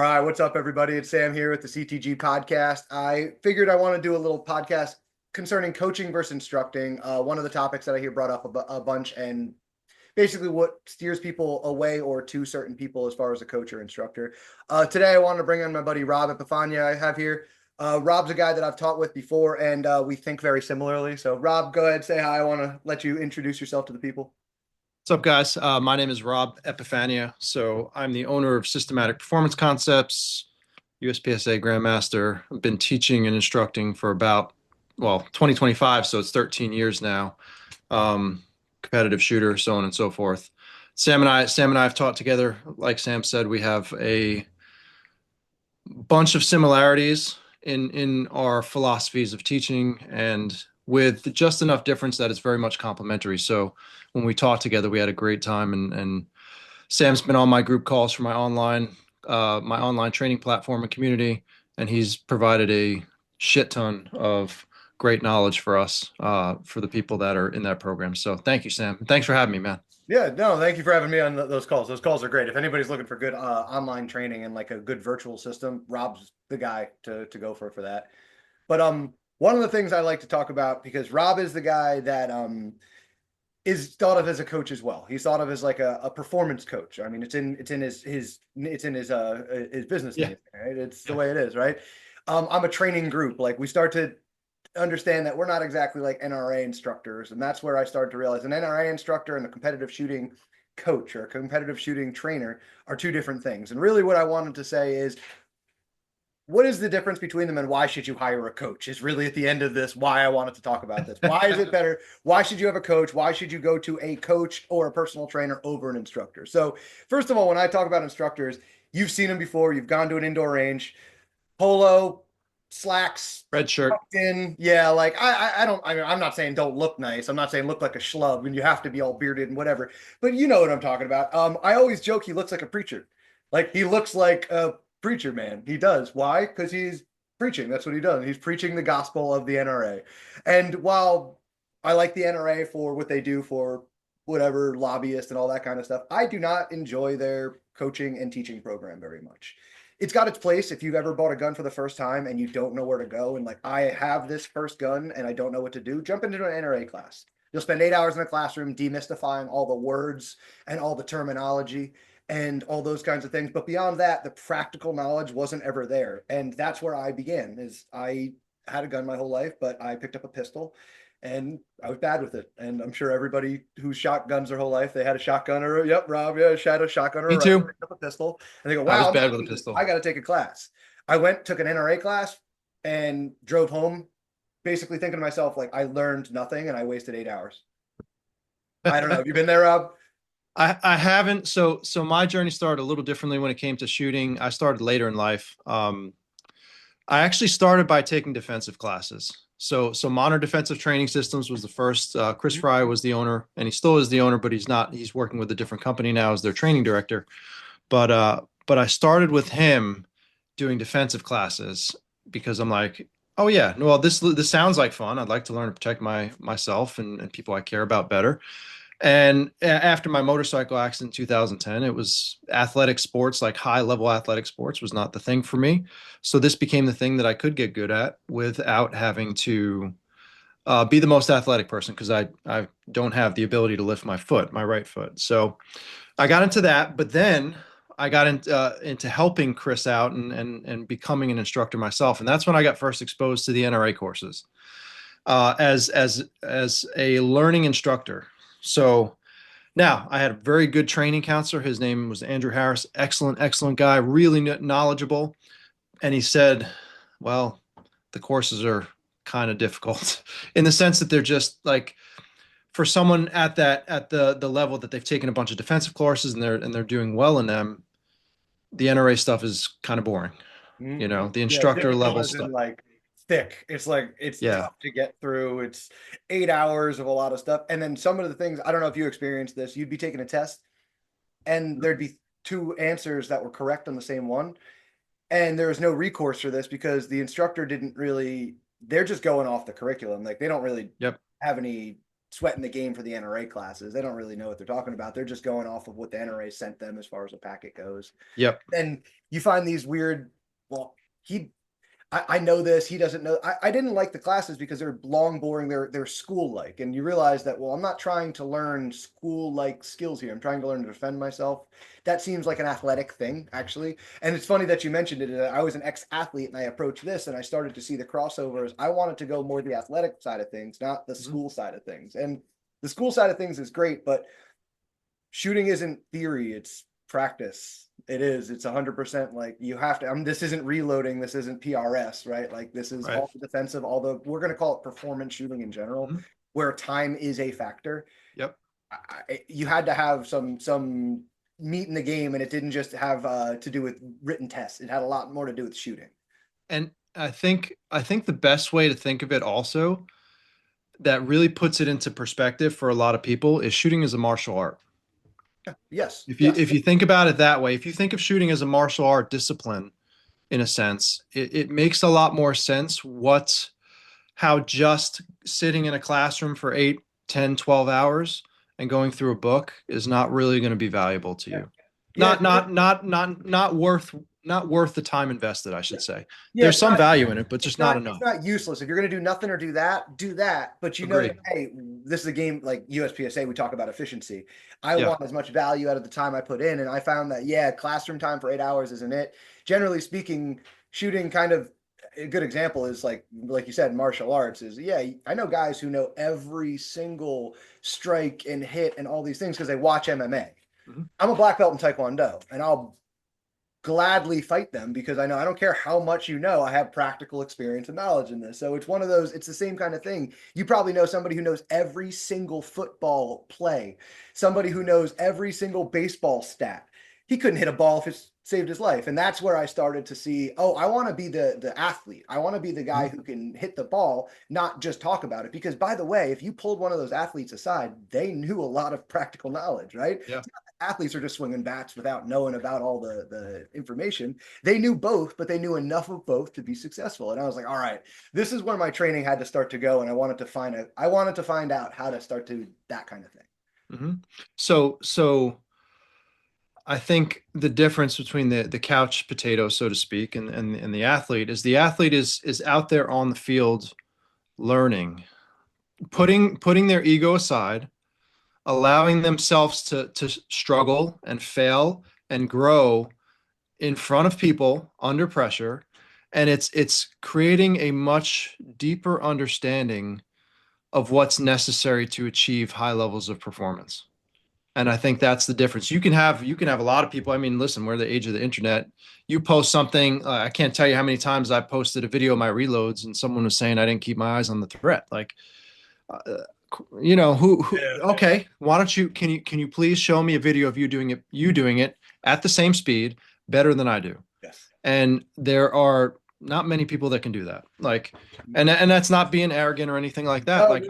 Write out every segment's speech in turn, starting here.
All right, what's up, everybody? It's Sam here with the CTG podcast. I figured I want to do a little podcast concerning coaching versus instructing. One of the topics that I hear brought up a bunch, and basically what steers people away or to certain people as far as a coach or instructor. Today, I wanted to bring on my buddy Rob Epifania. I have here. Rob's a guy that I've taught with before, and we think very similarly. So, Rob, go ahead, say hi. I want to let you introduce yourself to the people. What's up, guys? My name is Rob Epifania. So I'm the owner of Systematic Performance Concepts, USPSA Grandmaster. I've been teaching and instructing for about, 2025, so it's 13 years now. Competitive shooter, so on and so forth. Sam and I have taught together. Like Sam said, we have a bunch of similarities in our philosophies of teaching, and with just enough difference that it's very much complementary. So when we taught together, we had a great time, and Sam's been on my group calls for my online training platform and community, and he's provided a shit ton of great knowledge for us, for the people that are in that program. So thank you, Sam. Thanks for having me, man. Yeah, no, thank you for having me on those calls. Those calls are great. If anybody's looking for good online training and like a good virtual system, Rob's the guy to go for that. But one of the things I like to talk about, because Rob is the guy that is thought of as a coach as well. He's thought of as like a performance coach. I mean, it's in his business Yeah. name, right? It's the way it is, right? I'm a training group. Like we start to understand that we're not exactly like NRA instructors. And that's where I started to realize an NRA instructor and a competitive shooting coach or a competitive shooting trainer are two different things. And really what I wanted to say is, what is the difference between them and why should you hire a coach is really at the end of this why I wanted to talk about this. Why is it better? Why should you have a coach? Why should you go to a coach or a personal trainer over an instructor? So first of all, when I talk about instructors, you've seen them before. You've gone to an indoor range, polo, slacks, Red shirt. tucked in. Yeah, like I don't. I mean, I'm not saying don't look nice. I'm not saying look like a schlub and you have to be all bearded and whatever. But you know what I'm talking about. I always joke he looks like a preacher. Like he looks like a preacher man. He does. Why? Because he's preaching. That's what he does. He's preaching the gospel of the NRA. And while I like the NRA for what they do for whatever lobbyists and all that kind of stuff, I do not enjoy their coaching and teaching program very much. It's got its place if you've ever bought a gun for the first time and you don't know where to go. And like, I have this first gun and I don't know what to do. Jump into an NRA class. You'll spend 8 hours in a classroom demystifying all the words and all the terminology and all those kinds of things. But beyond that, the practical knowledge wasn't ever there. And that's where I began. Is I had a gun my whole life, but I picked up a pistol and I was bad with it. And I'm sure everybody who's shot guns their whole life, they had a shotgun or yep, Rob, yeah, had a shotgun or Me a rifle, too. picked up a pistol, and they go, I was wow, bad with a pistol. I got to take a class. I went, took an NRA class, and drove home, basically thinking to myself, like, I learned nothing and I wasted 8 hours. I don't know. Have you been there, Rob? I haven't. So my journey started a little differently when it came to shooting. I started later in life. I actually started by taking defensive classes. So Modern Defensive Training Systems was the first. Chris Fry was the owner, and he still is the owner, but he's not. He's working with a different company now as their training director. But I started with him doing defensive classes because I'm like, oh yeah, no, well this sounds like fun. I'd like to learn to protect myself and people I care about better. And after my motorcycle accident in 2010, it was athletic sports, like high level athletic sports, was not the thing for me. So this became the thing that I could get good at without having to be the most athletic person because I don't have the ability to lift my right foot. So I got into that, but then I got into helping Chris out and becoming an instructor myself, and that's when I got first exposed to the NRA courses as a learning instructor. So now I had a very good training counselor. His name was Andrew Harris. Excellent guy, really knowledgeable. And he said, well, the courses are kind of difficult in the sense that they're just like for someone at the level that they've taken a bunch of defensive courses and they're doing well in them, the NRA stuff is kind of boring. The Yeah, instructor difficult level as in stuff. like thick. It's like it's Yeah. tough to get through. It's 8 hours of a lot of stuff. And then some of the things, I don't know if you experienced this, you'd be taking a test and there'd be two answers that were correct on the same one. And there was no recourse for this because the instructor didn't really, they're just going off the curriculum. Like they don't really Yep. have any. sweating the game for the NRA classes. They don't really know what they're talking about. They're just going off of what the NRA sent them as far as a packet goes. Yep. Then you find these weird, well, I know this, he doesn't know. I didn't like the classes because they're long, boring, they're school-like. And you realize that, well, I'm not trying to learn school-like skills here. I'm trying to learn to defend myself. That seems like an athletic thing, actually. And it's funny that you mentioned it. I was an ex-athlete and I approached this and I started to see the crossovers. I wanted to go more the athletic side of things, not the school side of things. And the school side of things is great, but shooting isn't theory, it's practice. It is. It's 100% like you have to. This isn't reloading. This isn't PRS, right? Like this is Right. all defensive. Although we're going to call it performance shooting in general, where time is a factor. Yep. You had to have some meat in the game, and it didn't just have to do with written tests. It had a lot more to do with shooting. And I think the best way to think of it also that really puts it into perspective for a lot of people is shooting as a martial art. Yes. If you Yes. if you think about it that way, if you think of shooting as a martial art discipline, in a sense, it makes a lot more sense how just sitting in a classroom for 8, 10, 12 hours and going through a book is not really going to be valuable to you. Yeah. Not worth the time invested, I should say. Yeah, There's some value in it, but just not enough. It's not useless. If you're going to do nothing or do that, do that. But you know, Agree. that, hey, this is a game like USPSA. We talk about efficiency. I Yeah. want as much value out of the time I put in, and I found that yeah, classroom time for 8 hours isn't it. Generally speaking, shooting kind of a good example is like you said, martial arts is yeah. I know guys who know every single strike and hit and all these things because they watch MMA. Mhm. I'm a black belt in Taekwondo, and I'll gladly fight them because I know I don't care how much you know, I have practical experience and knowledge in this. So it's one of those, it's the same kind of thing. You probably know somebody who knows every single football play, somebody who knows every single baseball stat. He couldn't hit a ball if it saved his life. And that's where I started to see, oh, I want to be the athlete. I want to be the guy who can hit the ball, not just talk about it. Because by the way, if you pulled one of those athletes aside, they knew a lot of practical knowledge, right? Yeah. Athletes are just swinging bats without knowing about all the information. They knew both, but they knew enough of both to be successful. And I was like, all right, this is where my training had to start to go. And I wanted to find out how to start to that kind of thing. Mm-hmm. So I think the difference between the couch potato, so to speak, and the athlete is out there on the field learning, putting their ego aside, allowing themselves to struggle and fail and grow in front of people under pressure. And it's creating a much deeper understanding of what's necessary to achieve high levels of performance. And I think that's the difference. You can have a lot of people. I mean, listen, we're the age of the internet. You post something. I can't tell you how many times I posted a video of my reloads, and someone was saying I didn't keep my eyes on the threat. Like, who okay, why don't you can you please show me a video of you doing it at the same speed better than I do? Yes. And there are not many people that can do that. Like, and that's not being arrogant or anything like that. Like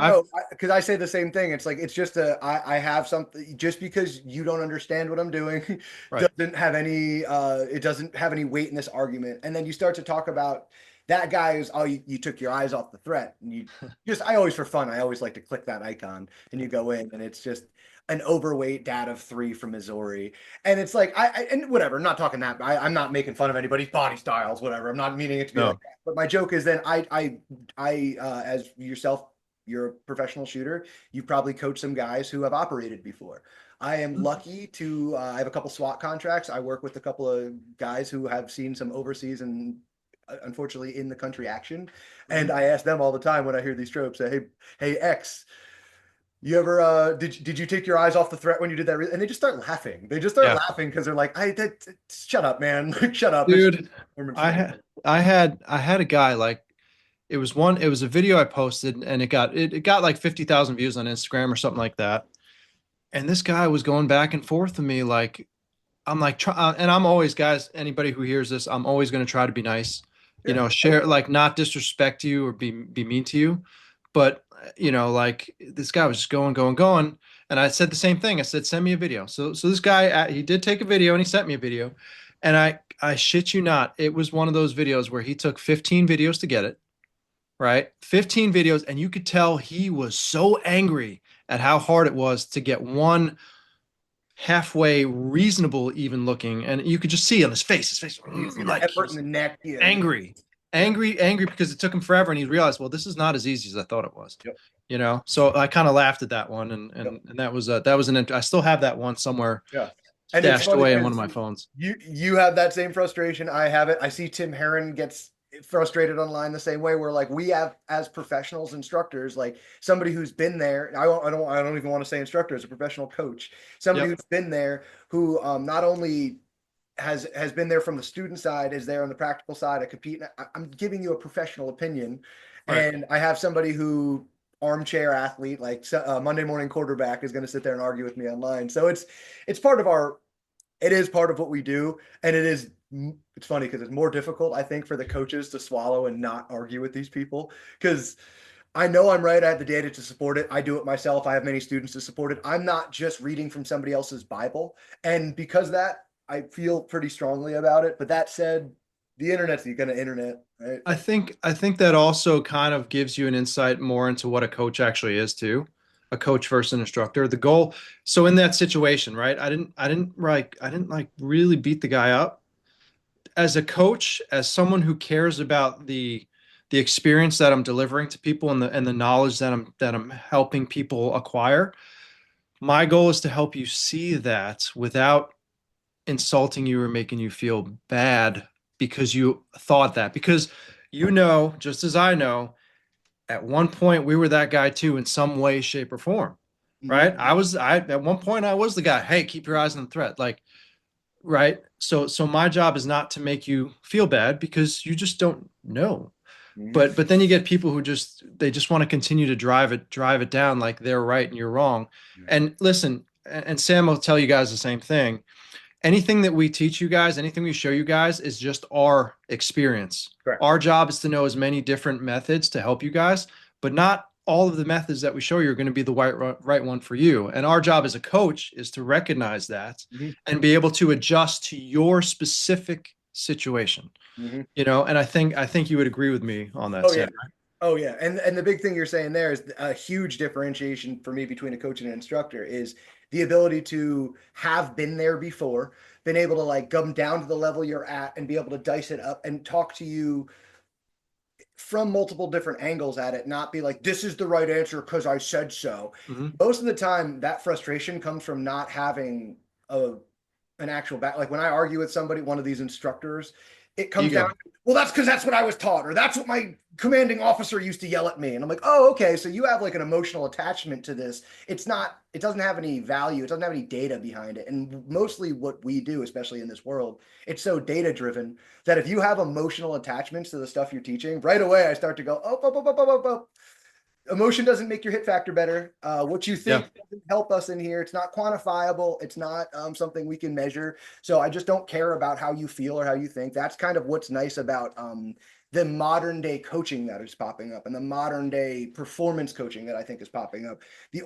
because I say the same thing. It's like it's just I have something. Just because you don't understand what I'm doing Right. doesn't have any it doesn't have any weight in this argument. And then you start to talk about that guy is, oh, you took your eyes off the threat, and you just, I always, for fun, I always like to click that icon and you go in and it's just an overweight dad of 3 from Missouri. And it's like, and whatever, I'm not talking that, I'm not making fun of anybody's body styles, whatever. I'm not meaning it to be No. like that. But my joke is then as yourself, you're a professional shooter. You've probably coached some guys who have operated before. I am lucky to, I have a couple SWAT contracts. I work with a couple of guys who have seen some overseas and unfortunately in the country action. And I ask them all the time when I hear these tropes, say, hey, X, you ever did you take your eyes off the threat when you did that? And they just start laughing. They just start laughing because they're like, shut up, man. Shut up. Dude, I had a guy, like, it was a video I posted and it got like 50,000 views on Instagram or something like that. And this guy was going back and forth with me, like, I'm like, and I'm always, guys, anybody who hears this, I'm always going to try to be nice, share, like, not disrespect you or be mean to you. But, like, this guy was just going. And I said the same thing. I said, send me a video. So this guy, he did take a video and he sent me a video. And I shit you not, it was one of those videos where he took 15 videos to get it, right? 15 videos. And you could tell he was so angry at how hard it was to get one halfway reasonable even looking, and you could just see on his face You can see the like effort in he's the neck. Yeah. angry, angry because it took him forever, and he realized, well, this is not as easy as I thought it was. Yep. So I kind of laughed at that one, and Yep. and and that was I still have that one somewhere Yeah. And it's stashed funny away in one of because my phones. you have that same frustration. I have it. I see Tim Herron gets frustrated online the same way. Where like we have as professionals, instructors, like somebody who's been there. I don't even want to say instructor as a professional coach. Somebody Yep. who's been there who not only has been there from the student side, is there on the practical side. I compete. I'm giving you a professional opinion, Right. and I have somebody who armchair athlete like Monday morning quarterback is going to sit there and argue with me online. So it's part of our it is part of what we do, and it's funny because it's more difficult, I think, for the coaches to swallow and not argue with these people, because I know I'm right. I have the data to support it. I do it myself. I have many students to support it. I'm not just reading from somebody else's Bible. And because of that, I feel pretty strongly about it. But that said, the internet's gonna internet, right? I think that also kind of gives you an insight more into what a coach actually is too. A coach versus an instructor. The goal, so in that situation, right? I didn't like really beat the guy up. As a coach, as someone who cares about the experience that I'm delivering to people and the knowledge that I'm helping people acquire, my goal is to help you see that without insulting you or making you feel bad because you thought that. Because just as I know, at one point we were that guy too in some way, shape, or form. Mhm. Right? I at one point I was the guy, hey, keep your eyes on the threat. Like, right? So my job is not to make you feel bad because you just don't know. Mhm. But then you get people who just want to continue to drive it down like they're right and you're wrong. And listen, and Sam will tell you guys the same thing. Anything that we teach you guys, anything we show you guys is just our experience. Correct. Our job is to know as many different methods to help you guys, but not all of the methods that we show you are going to be the right one for you. And our job as a coach is to recognize that Mhm. and be able to adjust to your specific situation. Mhm. And I think you would agree with me on that, Oh yeah. Sam. Oh yeah, and the big thing you're saying there is a huge differentiation for me between a coach and an instructor is the ability to have been there before, been able to like come down to the level you're at and be able to dice it up and talk to you from multiple different angles at it, not be like, this is the right answer because I said so. Mhm. Most of the time, that frustration comes from not having a an actual back. Like when I argue with somebody, one of these instructors, it comes down Ego. to, well, that's because that's what I was taught, or that's what my commanding officer used to yell at me. And I'm like, oh, okay. So you have like an emotional attachment to this. It doesn't have any value. It doesn't have any data behind it. And mostly what we do, especially in this world, it's so data driven that if you have emotional attachments to the stuff you're teaching, right away I start to go, oh, oh, oh, oh, oh, oh. Emotion doesn't make your hit factor better. What you Yeah. think doesn't help us in here. It's not quantifiable. It's not something we can measure. So I just don't care about how you feel or how you think. That's kind of what's nice about the modern day coaching that is popping up and the modern day performance coaching that I think is popping up. The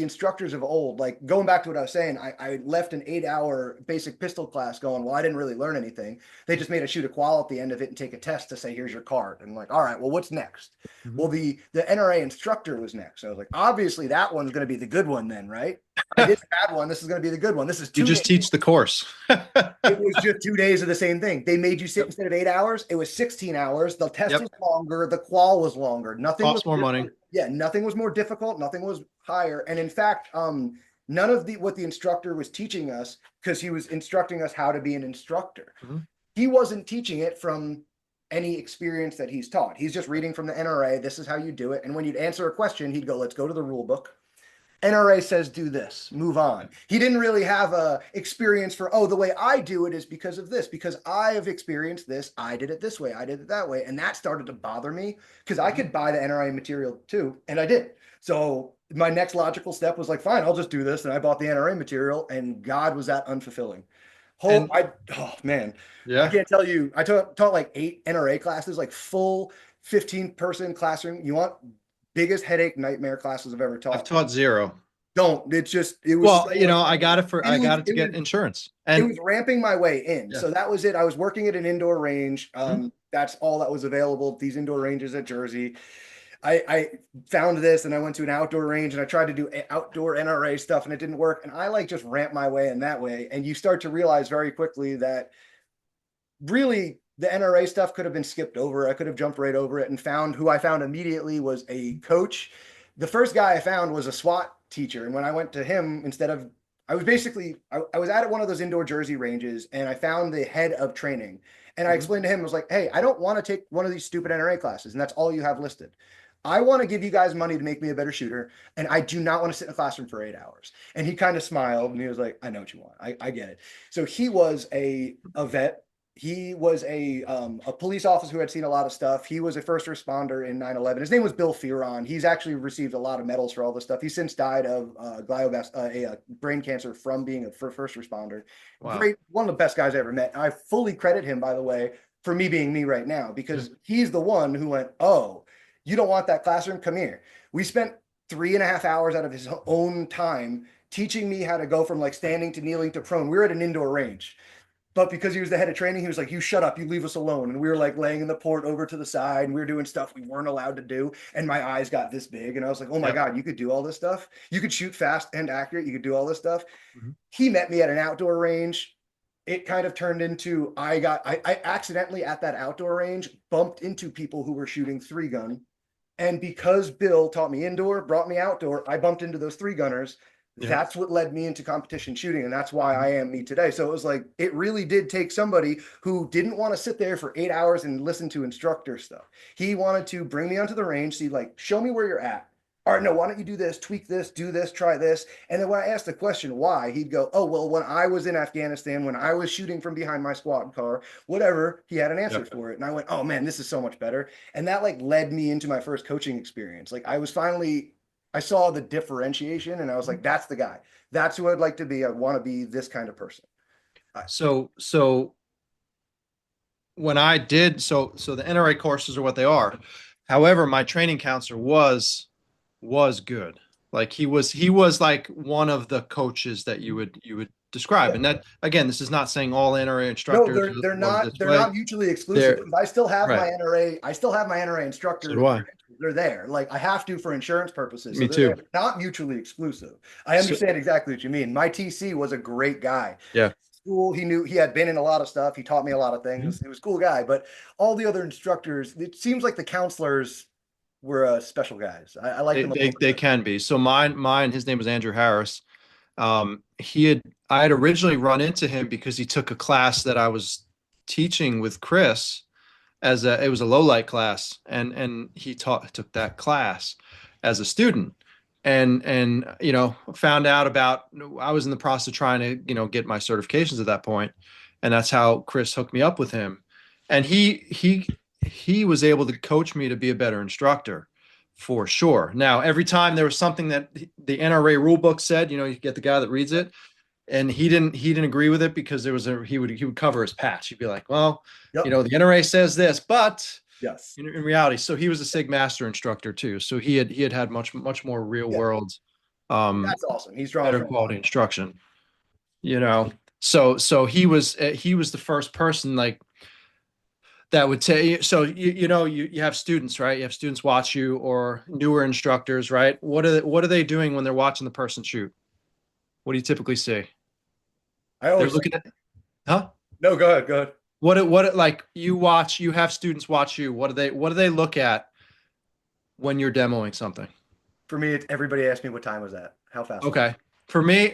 instructors of old, like going back to what I was saying, I left an 8-hour basic pistol class going, well, I didn't really learn anything. They just made us shoot a qual at the end of it and take a test to say, here's your card. And I'm like, all right, well, what's next? Mhm. Well, the NRA instructor was next. So I was like, obviously that one's going to be the good one then, right? I did the bad one. This is going to be the good one. This is You 2 days. just teach the course. It was just 2 days of the same thing. They made you sit Yep. instead of 8 hours. It was 16 hours. The test Yep. was longer. The qual was longer. Nothing was Costs more money. yeah, nothing was more difficult. Nothing was higher. And in fact, none of the what the instructor was teaching us, because he was instructing us how to be an instructor. Mhm. He wasn't teaching it from any experience that he's taught. He's just reading from the NRA. This is how you do it. And when you'd answer a question, he'd go, let's go to the rule book. NRA says do this, move on. He didn't really have a experience for, oh, the way I do it is because of this, because I have experienced this. I did it this way. I did it that way. And that started to bother me because I could buy the NRA material too. And I did. So my next logical step was like, fine, I'll just do this. And I bought the NRA material, and God, was that unfulfilling. And Oh man, I yeah, can't tell you. I taught like 8 NRA classes, like full 15-person classroom. You want biggest headache nightmare classes I've ever I've taught. taught zero. Don't. It's just it was Well, so I got it and to get insurance. it And was ramping my way in. yeah. So that was it. I was working at an indoor range. Mhm. That's all that was available. These indoor ranges at Jersey. I found this and I went to an outdoor range and I tried to do outdoor NRA stuff and it didn't work. And I like just ramp my way in that way. And you start to realize very quickly that really the NRA stuff could have been skipped over. I could have jumped right over it and found who I found immediately was a coach. The first guy I found was a SWAT teacher. And when I went to him, instead of, I was basically, I was at one of those indoor Jersey ranges and I found the head of training. And I explained to him, I was like, hey, I don't want to take one of these stupid NRA classes. And that's all you have listed. I want to give you guys money to make me a better shooter. And I do not want to sit in a classroom for 8 hours. And he kind of smiled and he was like, I know what you want. I get it. So he was a vet. He was a police officer who had seen a lot of stuff. He was a first responder in 9/11. His name was Bill Fearon. He's actually received a lot of medals for all this stuff. He's since died of brain cancer from being a first responder. Wow. Great, one of the best guys I ever met. I fully credit him, by the way, for me being me right now, because he's the one who went, oh, you don't want that classroom? Come here. We spent 3.5 hours out of his own time teaching me how to go from like standing to kneeling to prone. We were at an indoor range. But because he was the head of training, he was like, you shut up, you leave us alone. And we were like laying in the port over to the side and we were doing stuff we weren't allowed to do. And my eyes got this big. And I was like, oh my God, you could do all this stuff. You could shoot fast and accurate. You could do all this stuff. He met me at an outdoor range. It kind of turned into, I accidentally at that outdoor range bumped into people who were shooting 3-gun. And because Bill taught me indoor, brought me outdoor, I bumped into those 3-gunners. That's what led me into competition shooting. And that's why I am me today. So it was like, it really did take somebody who didn't want to sit there for 8 hours and listen to instructor stuff. He wanted to bring me onto the range, see like, show me where you're at. All right, no, why don't you do this, tweak this, do this, try this. And then when I asked the question why, he'd go, oh, well, when I was in Afghanistan, when I was shooting from behind my squad car, whatever, he had an answer for it. And I went, oh man, this is so much better. And that like led me into my first coaching experience. Like I saw the differentiation and I was like, that's the guy. That's who I'd like to be. I want to be this kind of person. So when I did, so the NRA courses are what they are. However, my training counselor was good. Like he was like one of the coaches that you would describe. And that, again, this is not saying all NRA instructors. No, they're not mutually exclusive. I still have my NRA. I still have my NRA instructor. So do I. They're there. Like I have to for insurance purposes. Me too. They're not mutually exclusive. I understand exactly what you mean. My TC was a great guy. Yeah. School, he had been in a lot of stuff. He taught me a lot of things. He was a cool guy. But all the other instructors, it seems like the counselors were special guys. I like them. They can be. So mine, his name was Andrew Harris. I had originally run into him because he took a class that I was teaching with Chris it was a low light class, and he took that class as a student, and found out about, I was in the process of trying to get my certifications at that point, and that's how Chris hooked me up with him, and he was able to coach me to be a better instructor for sure. Now, every time there was something that the NRA rule book said, you get the guy that reads it, and he didn't agree with it because he would cover his patch. He'd be like, well, the NRA says this, but yes, in reality, so he was a SIG master instructor too. So he had much more real world, that's awesome. He's drawing better quality instruction, so he was the first person like that would tell you. So you have students, right? You have students watch you, or newer instructors, right? What are they doing when they're watching the person shoot? What do you typically see? They're looking at, huh? No, go ahead. What like you have students watch you. What do they look at when you're demoing something? For me, everybody asked me what time was that? How fast? Okay. For me,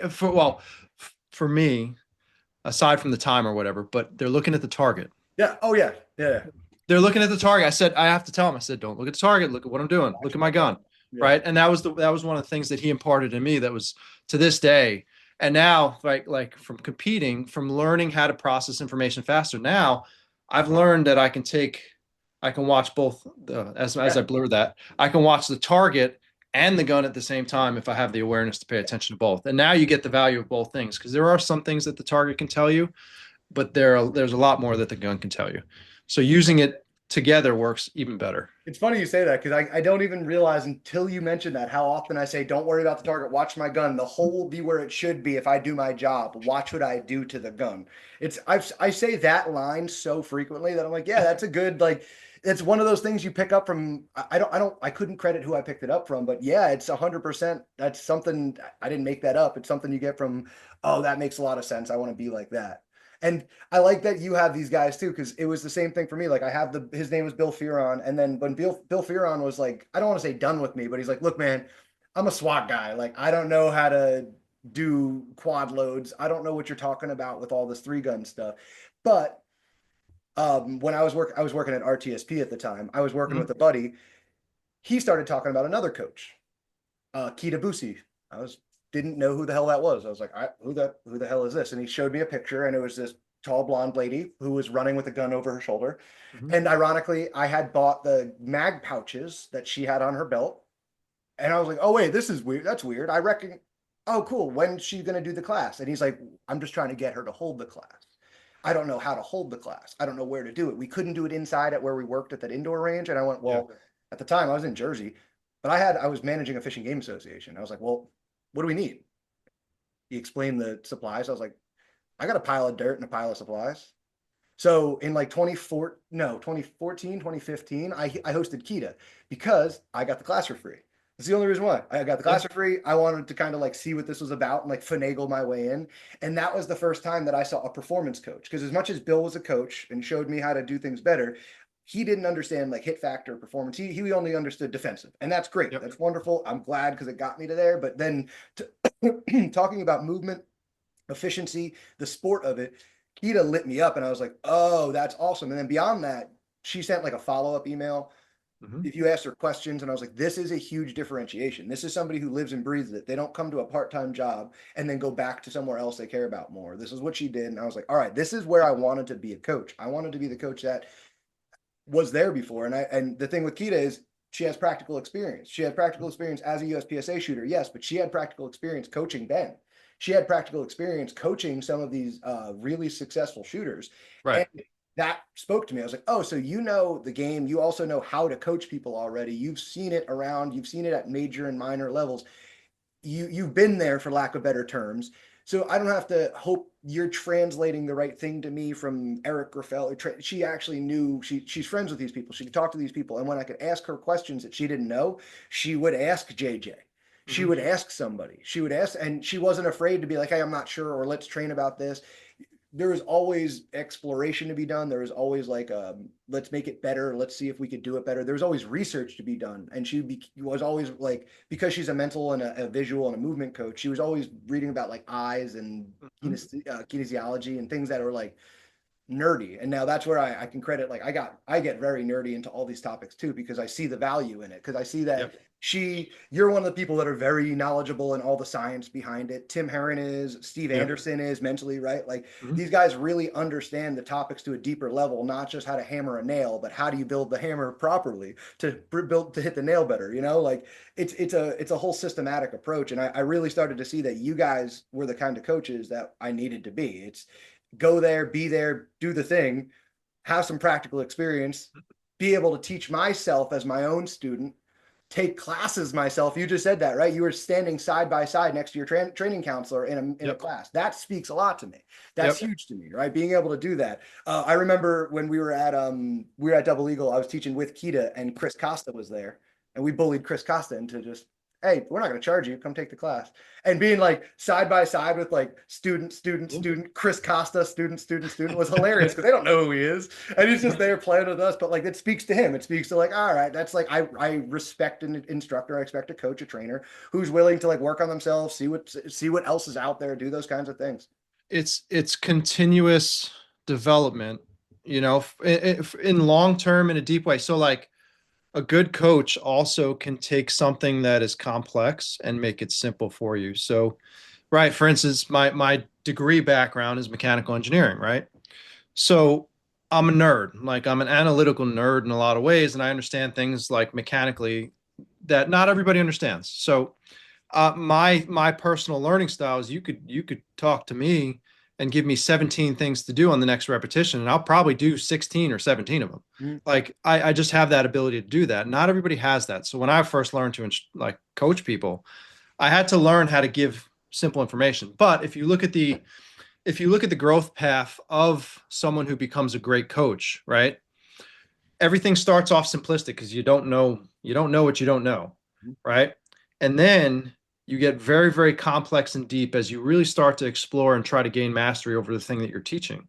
aside from the time or whatever, but they're looking at the target. Yeah. Oh yeah. Yeah. They're looking at the target. I have to tell them, I said, don't look at the target. Look at what I'm doing. Look at my gun. Yeah. Right. And that was one of the things that he imparted in me that was to this day. And now, like from competing, from learning how to process information faster, now I've learned that I can watch both as I blur that, I can watch the target and the gun at the same time if I have the awareness to pay attention to both. And now you get the value of both things, because there are some things that the target can tell you, but there's a lot more that the gun can tell you. So using it together works even better. It's funny you say that because I don't even realize until you mention that how often I say, don't worry about the target, watch my gun. The hole will be where it should be if I do my job. Watch what I do to the gun. I say that line so frequently that I'm like, yeah, that's a good, like, it's one of those things you pick up from. I couldn't credit who I picked it up from, but yeah, it's 100%. That's something I didn't make that up. It's something you get from, oh, that makes a lot of sense. I want to be like that. And I like that you have these guys too, because it was the same thing for me. Like I have his name was Bill Fearon, and then when Bill Fearon was like, I don't want to say done with me, but he's like, look, man, I'm a SWAT guy. Like I don't know how to do quad loads. I don't know what you're talking about with all this three gun stuff. But when I was working at RTSP at the time. I was working Mhm. with a buddy. He started talking about another coach, Kita Busi. I was didn't know who the hell that was. I was like, who the hell is this? And he showed me a picture, and it was this tall blonde lady who was running with a gun over her shoulder. Mhm. And ironically, I had bought the mag pouches that she had on her belt, and I was like, oh wait, this is weird. That's weird. I reckon. Oh, cool. When's she gonna do the class? And he's like, I'm just trying to get her to hold the class. I don't know how to hold the class. I don't know where to do it. We couldn't do it inside at where we worked at that indoor range. And I went, Yeah. well, at the time I was in Jersey, but I was managing a fishing game association. I was like, well, what do we need? He explained the supplies. I was like, I got a pile of dirt and a pile of supplies. So in like 2014, 2015, I hosted Kita because I got the class for free. That's the only reason why I got the Yeah. class for free. I wanted to kind of like see what this was about and like finagle my way in. And that was the first time that I saw a performance coach. Because as much as Bill was a coach and showed me how to do things better, he didn't understand like hit factor performance. He only understood defensive. And that's great. Yep. That's wonderful. I'm glad because it got me to there. But then talking about movement, efficiency, the sport of it, Kita lit me up and I was like, oh, that's awesome. And then beyond that, she sent like a follow-up email Mhm. if you asked her questions, and I was like, this is a huge differentiation. This is somebody who lives and breathes it. They don't come to a part-time job and then go back to somewhere else they care about more. This is what she did. And I was like, all right, this is where I wanted to be a coach. I wanted to be the coach that was there before. And the thing with Kita is she has practical experience. She had practical experience as a USPSA shooter, yes, but she had practical experience coaching Ben. She had practical experience coaching some of these really successful shooters. Right. And that spoke to me. I was like, oh, so you know the game. You also know how to coach people already. You've seen it around, you've seen it at major and minor levels. You've been there for lack of better terms. So I don't have to hope you're translating the right thing to me from Eric Graffel. She actually knew she's friends with these people. She could talk to these people. And when I could ask her questions that she didn't know, she would ask JJ. She Mhm. would ask somebody. She would ask, and she wasn't afraid to be like, hey, I'm not sure, or let's train about this. There was always exploration to be done. There was always like, let's make it better. Let's see if we could do it better. There was always research to be done. And was always like, because she's a mental and a visual and a movement coach, she was always reading about like eyes and Mhm. kinesiology and things that are like nerdy. And now that's where I can credit, like I get very nerdy into all these topics too, because I see the value in it. Because I see that Yep. you're one of the people that are very knowledgeable in all the science behind it. Tim Herron is, Steve Yep. Anderson is mentally, right? Like Mhm. these guys really understand the topics to a deeper level, not just how to hammer a nail, but how do you build the hammer properly to build to hit the nail better, you know? Like it's a whole systematic approach. And I really started to see that you guys were the kind of coaches that I needed to be. It's go there, be there, do the thing, have some practical experience, be able to teach myself as my own student, take classes myself. You just said that, right? You were standing side by side next to your training counselor in a Yep. class. That speaks a lot to me. That's Yep. huge to me, right? Being able to do that. I remember when we were at Double Eagle. I was teaching with Kita, and Chris Costa was there, and we bullied Chris Costa into just, hey, we're not going to charge you. Come take the class. And being like side by side with like student, student, Mhm. student, Chris Costa, student, student, student was hilarious because they don't know who he is. And he's just there playing with us. But like it speaks to him. It speaks to like, all right, that's like I respect an instructor, I expect a coach, a trainer who's willing to like work on themselves, see what else is out there, do those kinds of things. It's continuous development, in long term in a deep way. So like a good coach also can take something that is complex and make it simple for you. So, right, for instance, my degree background is mechanical engineering, right? So I'm a nerd. Like I'm an analytical nerd in a lot of ways, and I understand things like mechanically that not everybody understands. So my personal learning styles, you could talk to me and give me 17 things to do on the next repetition, and I'll probably do 16 or 17 of them. Mhm. Like I just have that ability to do that. Not everybody has that. So when I first learned to like coach people, I had to learn how to give simple information. But if you look at the growth path of someone who becomes a great coach, right? Everything starts off simplistic because you don't know what you don't know, right? And then you get very, very complex and deep as you really start to explore and try to gain mastery over the thing that you're teaching.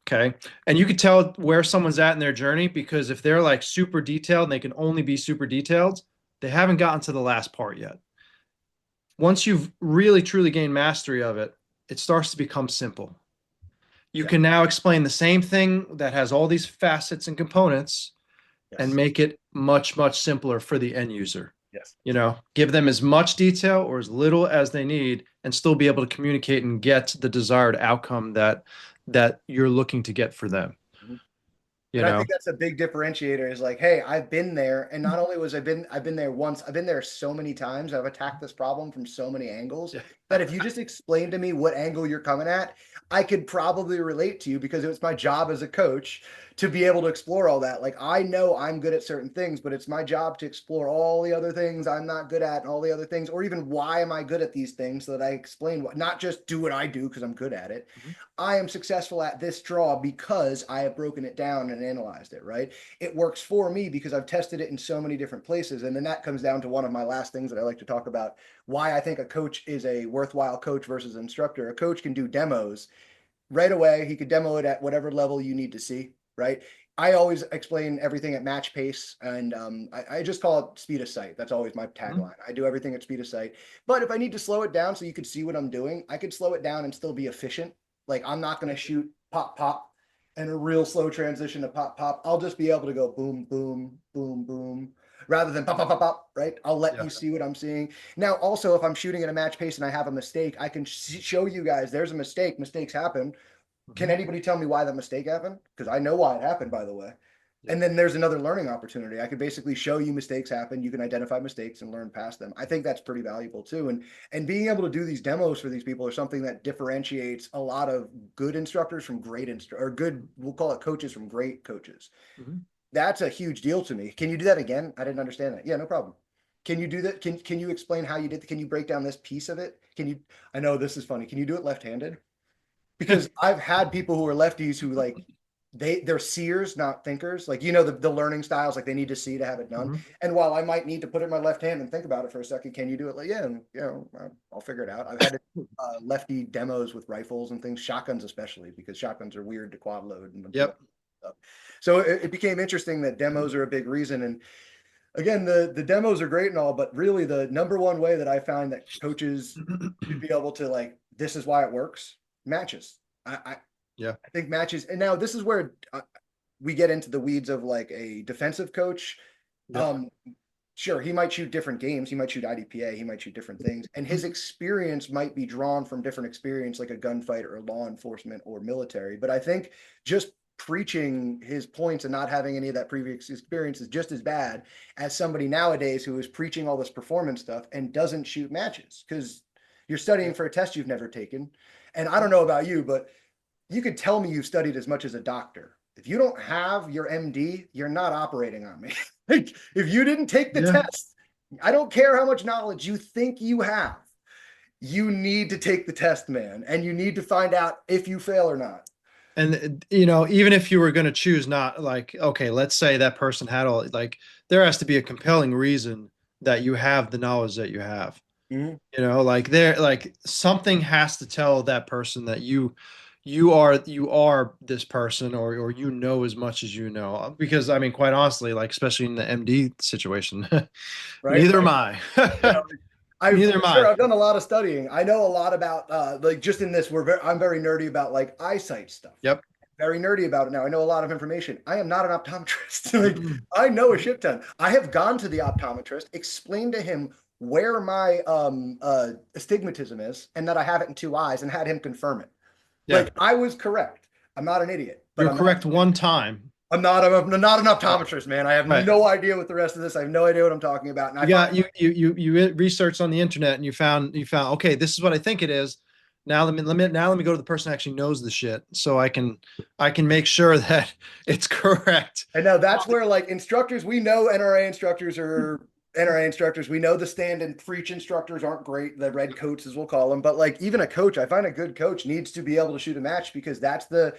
Okay. And you can tell where someone's at in their journey because if they're like super detailed and they can only be super detailed, they haven't gotten to the last part yet. Once you've really truly gained mastery of it, it starts to become simple. You Yeah. can now explain the same thing that has all these facets and components and Yes. make it much, much simpler for the end user. Yes. You know, give them as much detail or as little as they need and still be able to communicate and get the desired outcome that you're looking to get for them. Mhm. You And I know, think that's a big differentiator is like, hey, I've been there. And not only I've been there once, I've been there so many times. I've attacked this problem from so many angles yeah. that if you just explain to me what angle you're coming at, I could probably relate to you because it's my job as a coach to be able to explore all that. Like I know I'm good at certain things, but it's my job to explore all the other things I'm not good at and all the other things, or even why am I good at these things so that I explain what, not just do what I do because I'm good at it. Mhm. I am successful at this draw because I have broken it down and analyzed it, right? It works for me because I've tested it in so many different places. And then that comes down to one of my last things that I like to talk about, why I think a coach is a worthwhile coach versus an instructor. A coach can do demos right away. He could demo it at whatever level you need to see, right? I always explain everything at match pace, and I just call it speed of sight. That's always my Mhm. tagline. I do everything at speed of sight. But if I need to slow it down so you could see what I'm doing, I could slow it down and still be efficient. Like I'm not going to shoot pop, pop and a real slow transition to pop, pop. I'll just be able to go boom, boom, boom, boom, rather than pop, pop, pop, pop, right? I'll let Yeah. you see what I'm seeing. Now, also, if I'm shooting at a match pace and I have a mistake, I can show you guys there's a mistake. Mistakes happen. Can Mhm. anybody tell me why that mistake happened? Because I know why it happened, by the way. Yeah. And then there's another learning opportunity. I could basically show you mistakes happen. You can identify mistakes and learn past them. I think that's pretty valuable too. And being able to do these demos for these people is something that differentiates a lot of good instructors from great or good, we'll call it coaches from great coaches. Mhm. That's a huge deal to me. Can you do that again? I didn't understand that. Yeah, no problem. Can you do that? Can you explain how you did? Can you break down this piece of it? Can you? I know this is funny. Can you do it left-handed? Because I've had people who are lefties who like they're seers, not thinkers. Like the learning styles, like they need to see to have it done. Mhm. And while I might need to put it in my left hand and think about it for a second, can you do it? Like I'll figure it out. I've had lefty demos with rifles and things, shotguns especially, because shotguns are weird to quad load and Yep. stuff. So it became interesting that demos are a big reason. And again, the demos are great and all, but really the number one way that I find that coaches should be able to like, this is why it works, matches. Yeah. I think matches, and now this is where we get into the weeds of like a defensive coach. Yep. Um, sure, he might shoot different games, he might shoot IDPA, he might shoot different things, and his experience might be drawn from different experience, like a gunfight or law enforcement or military. But I think just preaching his points and not having any of that previous experience is just as bad as somebody nowadays who is preaching all this performance stuff and doesn't shoot matches because you're studying for a test you've never taken. And I don't know about you, but you could tell me you've studied as much as a doctor. If you don't have your MD, you're not operating on me. Like, if you didn't take the Yeah. test, I don't care how much knowledge you think you have. You need to take the test, man, and you need to find out if you fail or not. And you know, even if you were going to choose not like, okay, let's say that person had all like, there has to be a compelling reason that you have the knowledge that you have. Mhm. You know, like there, like something has to tell that person that you are this person, or you know as much as you know. Because I mean, quite honestly, like especially in the MD situation, Right? neither am Like, I. yeah, Neither am sure I. I've done a lot of studying. I know a lot about like just in this, I'm very nerdy about like eyesight stuff. Yep. Very nerdy about it now. I know a lot of information. I am not an optometrist. Like Mm-mm. I know a shit ton. I have gone to the optometrist, explained to him where my astigmatism is and that I have it in two eyes and had him confirm it. Yeah. Like I was correct. I'm not an idiot, but You're correct one time. I'm not an optometrist, man. I have Right. no idea what the rest of this. I have no idea what I'm talking about. And I You find got you researched on the internet and you found okay, this is what I think it is. Now let me go to the person who actually knows the shit, so I can make sure that it's correct. And now that's where like instructors, we know NRA instructors are NRA instructors. We know the stand and preach instructors aren't great, the red coats as we'll call them. But like even a coach, I find a good coach needs to be able to shoot a match because that's the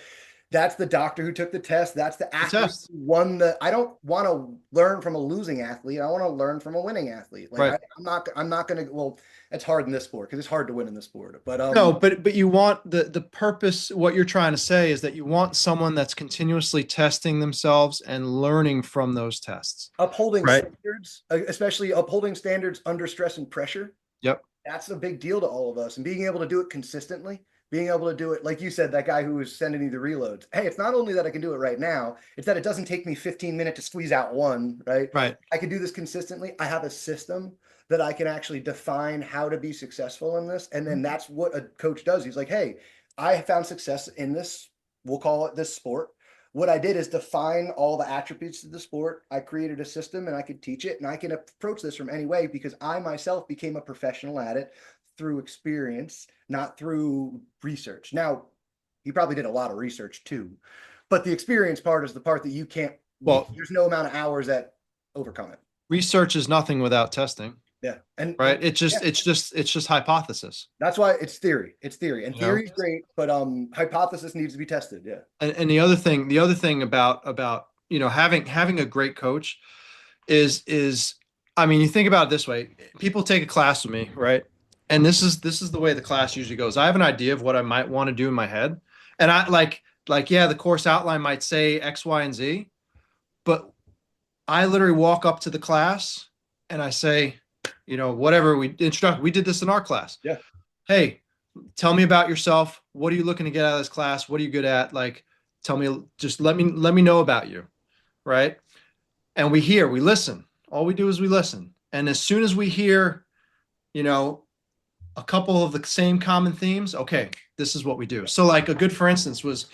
doctor who took the test. That's the The athlete test, who won the. I don't want to learn from a losing athlete. I want to learn from a winning athlete. Like right? I'm not going to. Well, it's hard in this sport because it's hard to win in this sport. But No, but you want the purpose. What you're trying to say is that you want someone that's continuously testing themselves and learning from those tests, upholding right? standards, especially upholding standards under stress and pressure, Yep. that's a big deal to all of us. And being able to do it consistently, being able to do it, like you said, that guy who was sending you the reloads. Hey, it's not only that I can do it right now, it's that it doesn't take me 15 minutes to squeeze out one, right? Right. I can do this consistently. I have a system that I can actually define how to be successful in this. And then that's what a coach does. He's like, hey, I found success in this, we'll call it this sport. What I did is define all the attributes of the sport. I created a system and I could teach it and I can approach this from any way because I myself became a professional at it through experience, not through research. Now, he probably did a lot of research too, but the experience part is the part that you can't, Well, there's no amount of hours that overcome it. research is nothing without testing, Yeah. right? Yeah, It's just hypothesis. that's why it's theory. It's theory. And You know? theory is great, but hypothesis needs to be tested. Yeah. And the other thing about you know having a great coach is I mean, you think about it this way. People take a class with me, right? And this is the way the class usually goes. I have an idea of what I might want to do in my head. And I like yeah, the course outline might say X, Y, and Z, but I literally walk up to the class and I say, you know, whatever we did this in our class. Yeah. Hey, tell me about yourself. What are you looking to get out of this class? What are you good at? Like, tell me, just let me know about you, right? And we listen. All we do is we listen. And as soon as we hear, you know, a couple of the same common themes, okay, this is what we do. So, like a good, for instance, was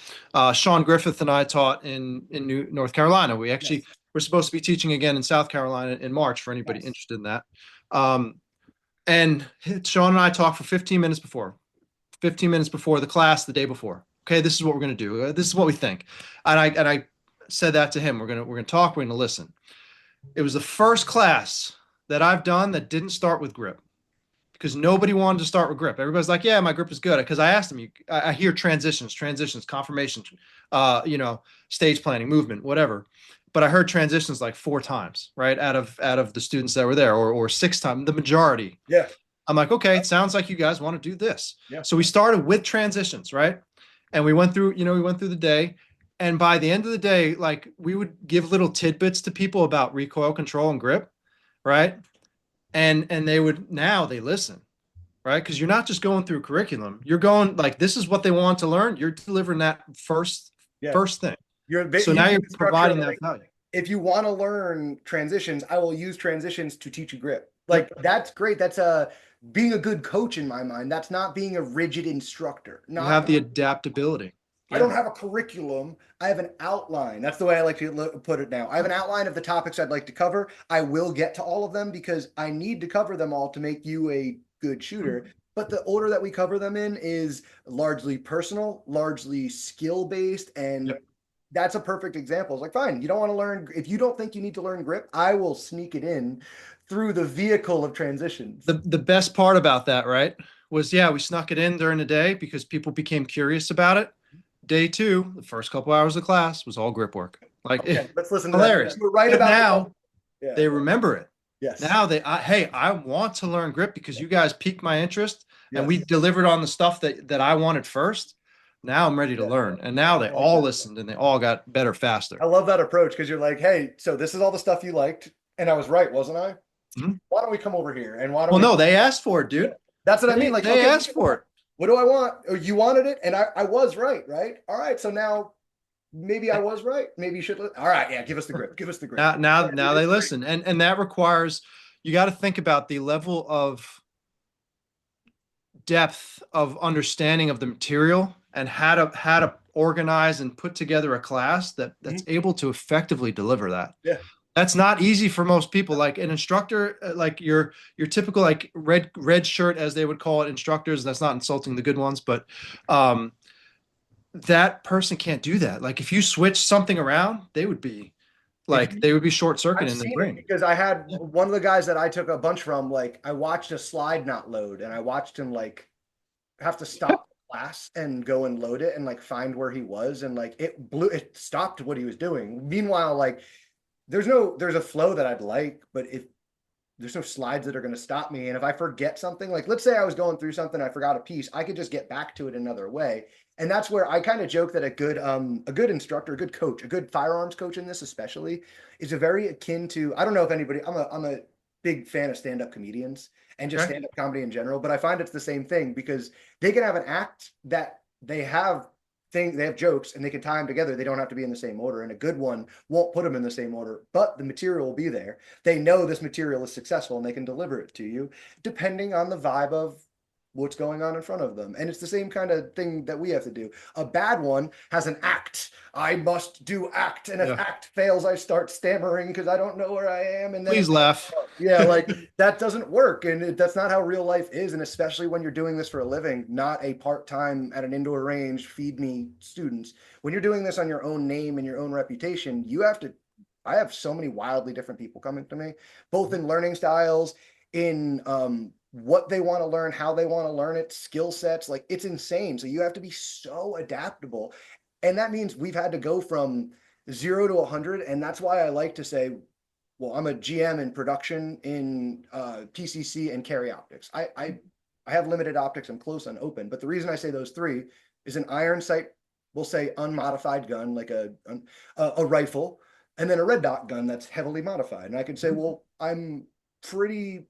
Sean Griffith and I taught in North Carolina. We actually Yes. we're supposed to be teaching again in South Carolina in March for anybody Yes. interested in that. Um, and Sean and I talked for 15 minutes before the class the day before. Okay, this is what we're going to do. This is what we think. And I said that to him. We're going to talk. We're going to listen. It was the first class that I've done that didn't start with grip because nobody wanted to start with grip. Everybody's like, "Yeah, my grip is good." Because I asked them, I hear transitions, confirmation, you know, stage planning, movement, whatever. But I heard transitions like 4 times, right, out of the students that were there, or 6 times, the majority. Yeah. I'm like, okay, it sounds like you guys want to do this. Yeah. So we started with transitions, right? And we went through the day. And by the end of the day, like we would give little tidbits to people about recoil control and grip, right? And they listen, right? Because you're not just going through curriculum. You're going like this is what they want to learn. You're delivering that Yeah. first thing. So You now need you're the structure providing of, that like, value. if you want to learn transitions, I will use transitions to teach you grip. Like that's great. That's being a good coach in my mind. That's not being a rigid instructor. You Not have the adaptability. I don't have a curriculum. I have an outline. That's the way I like to put it now. I have an outline of the topics I'd like to cover. I will get to all of them because I need to cover them all to make you a good shooter. But the order that we cover them in is largely personal, largely skill based, and Yep. that's a perfect example. It's like, fine, you don't want to learn, if you don't think you need to learn grip, I will sneak it in through the vehicle of transitions. The best part about that, right, was yeah, we snuck it in during the day because people became curious about it. Day 2, the first couple hours of class was all grip work. Like Okay, let's listen to hilarious. that. You're right But about now yeah. they remember it. Yes. Now hey, I want to learn grip because you guys piqued my interest and we Yes. delivered on the stuff that I wanted first. Now I'm ready to learn. And now they all listened and they all got better faster. I love that approach because you're like, hey, so this is all the stuff you liked, and I was right, wasn't I? Mhm. Why don't we come over here and why don't Well, we? no, they asked for it, dude. That's what I mean. Like They okay, asked for it. what do I want? Or you wanted it, and I was right, right? All right, so now maybe I was right. Maybe you should. All right, yeah, give us the grip. Give us the grip. Now they listen. And that requires you got to think about the level of depth of understanding of the material and how to organize and put together a class that's able to effectively deliver that. Yeah. That's not easy for most people. Like an instructor, like your typical like red shirt as they would call it, instructors. That's not insulting the good ones, but um, that person can't do that. Like if you switch something around, If you they would be short circuit I've in their seen it brain. because I had Yeah. one of the guys that I took a bunch from, like I watched a slide not load and I watched him like have to stop class and go and load it and like find where he was and like it stopped what he was doing. Meanwhile, like there's a flow that I'd like, but if there's no slides that are going to stop me. And if I forget something, like let's say I was going through something, I forgot a piece, I could just get back to it another way. And that's where I kind of joke that a good instructor, a good coach, a good firearms coach in this especially is a very akin to, I don't know if anybody, I'm a big fan of stand-up comedians and just Okay. stand-up comedy in general, but I find it's the same thing because they can have an act that they have jokes and they can tie them together. They don't have to be in the same order. And a good one won't put them in the same order, but the material will be there. They know this material is successful and they can deliver it to you depending on the vibe of what's going on in front of them. And it's the same kind of thing that we have to do. A bad one has an act. I must do act. And if Yeah. act fails, I start stammering because I don't know where I am. And then Please laugh. yeah, like that doesn't work. And that's not how real life is. And especially when you're doing this for a living, not a part-time at an indoor range, feed me students. When you're doing this on your own name and your own reputation, you have to I have so many wildly different people coming to me, both in learning styles, in what they want to learn, how they want to learn it, skill sets. Like it's insane. So you have to be so adaptable. And that means we've had to go from 0 to 100. And that's why I like to say, well, I'm a GM in production in PCC and carry optics. I have limited optics. I'm close on open. But the reason I say those three is an iron sight, we'll say unmodified gun, like a rifle, and then a red dot gun that's heavily modified. And I could say, well, pretty,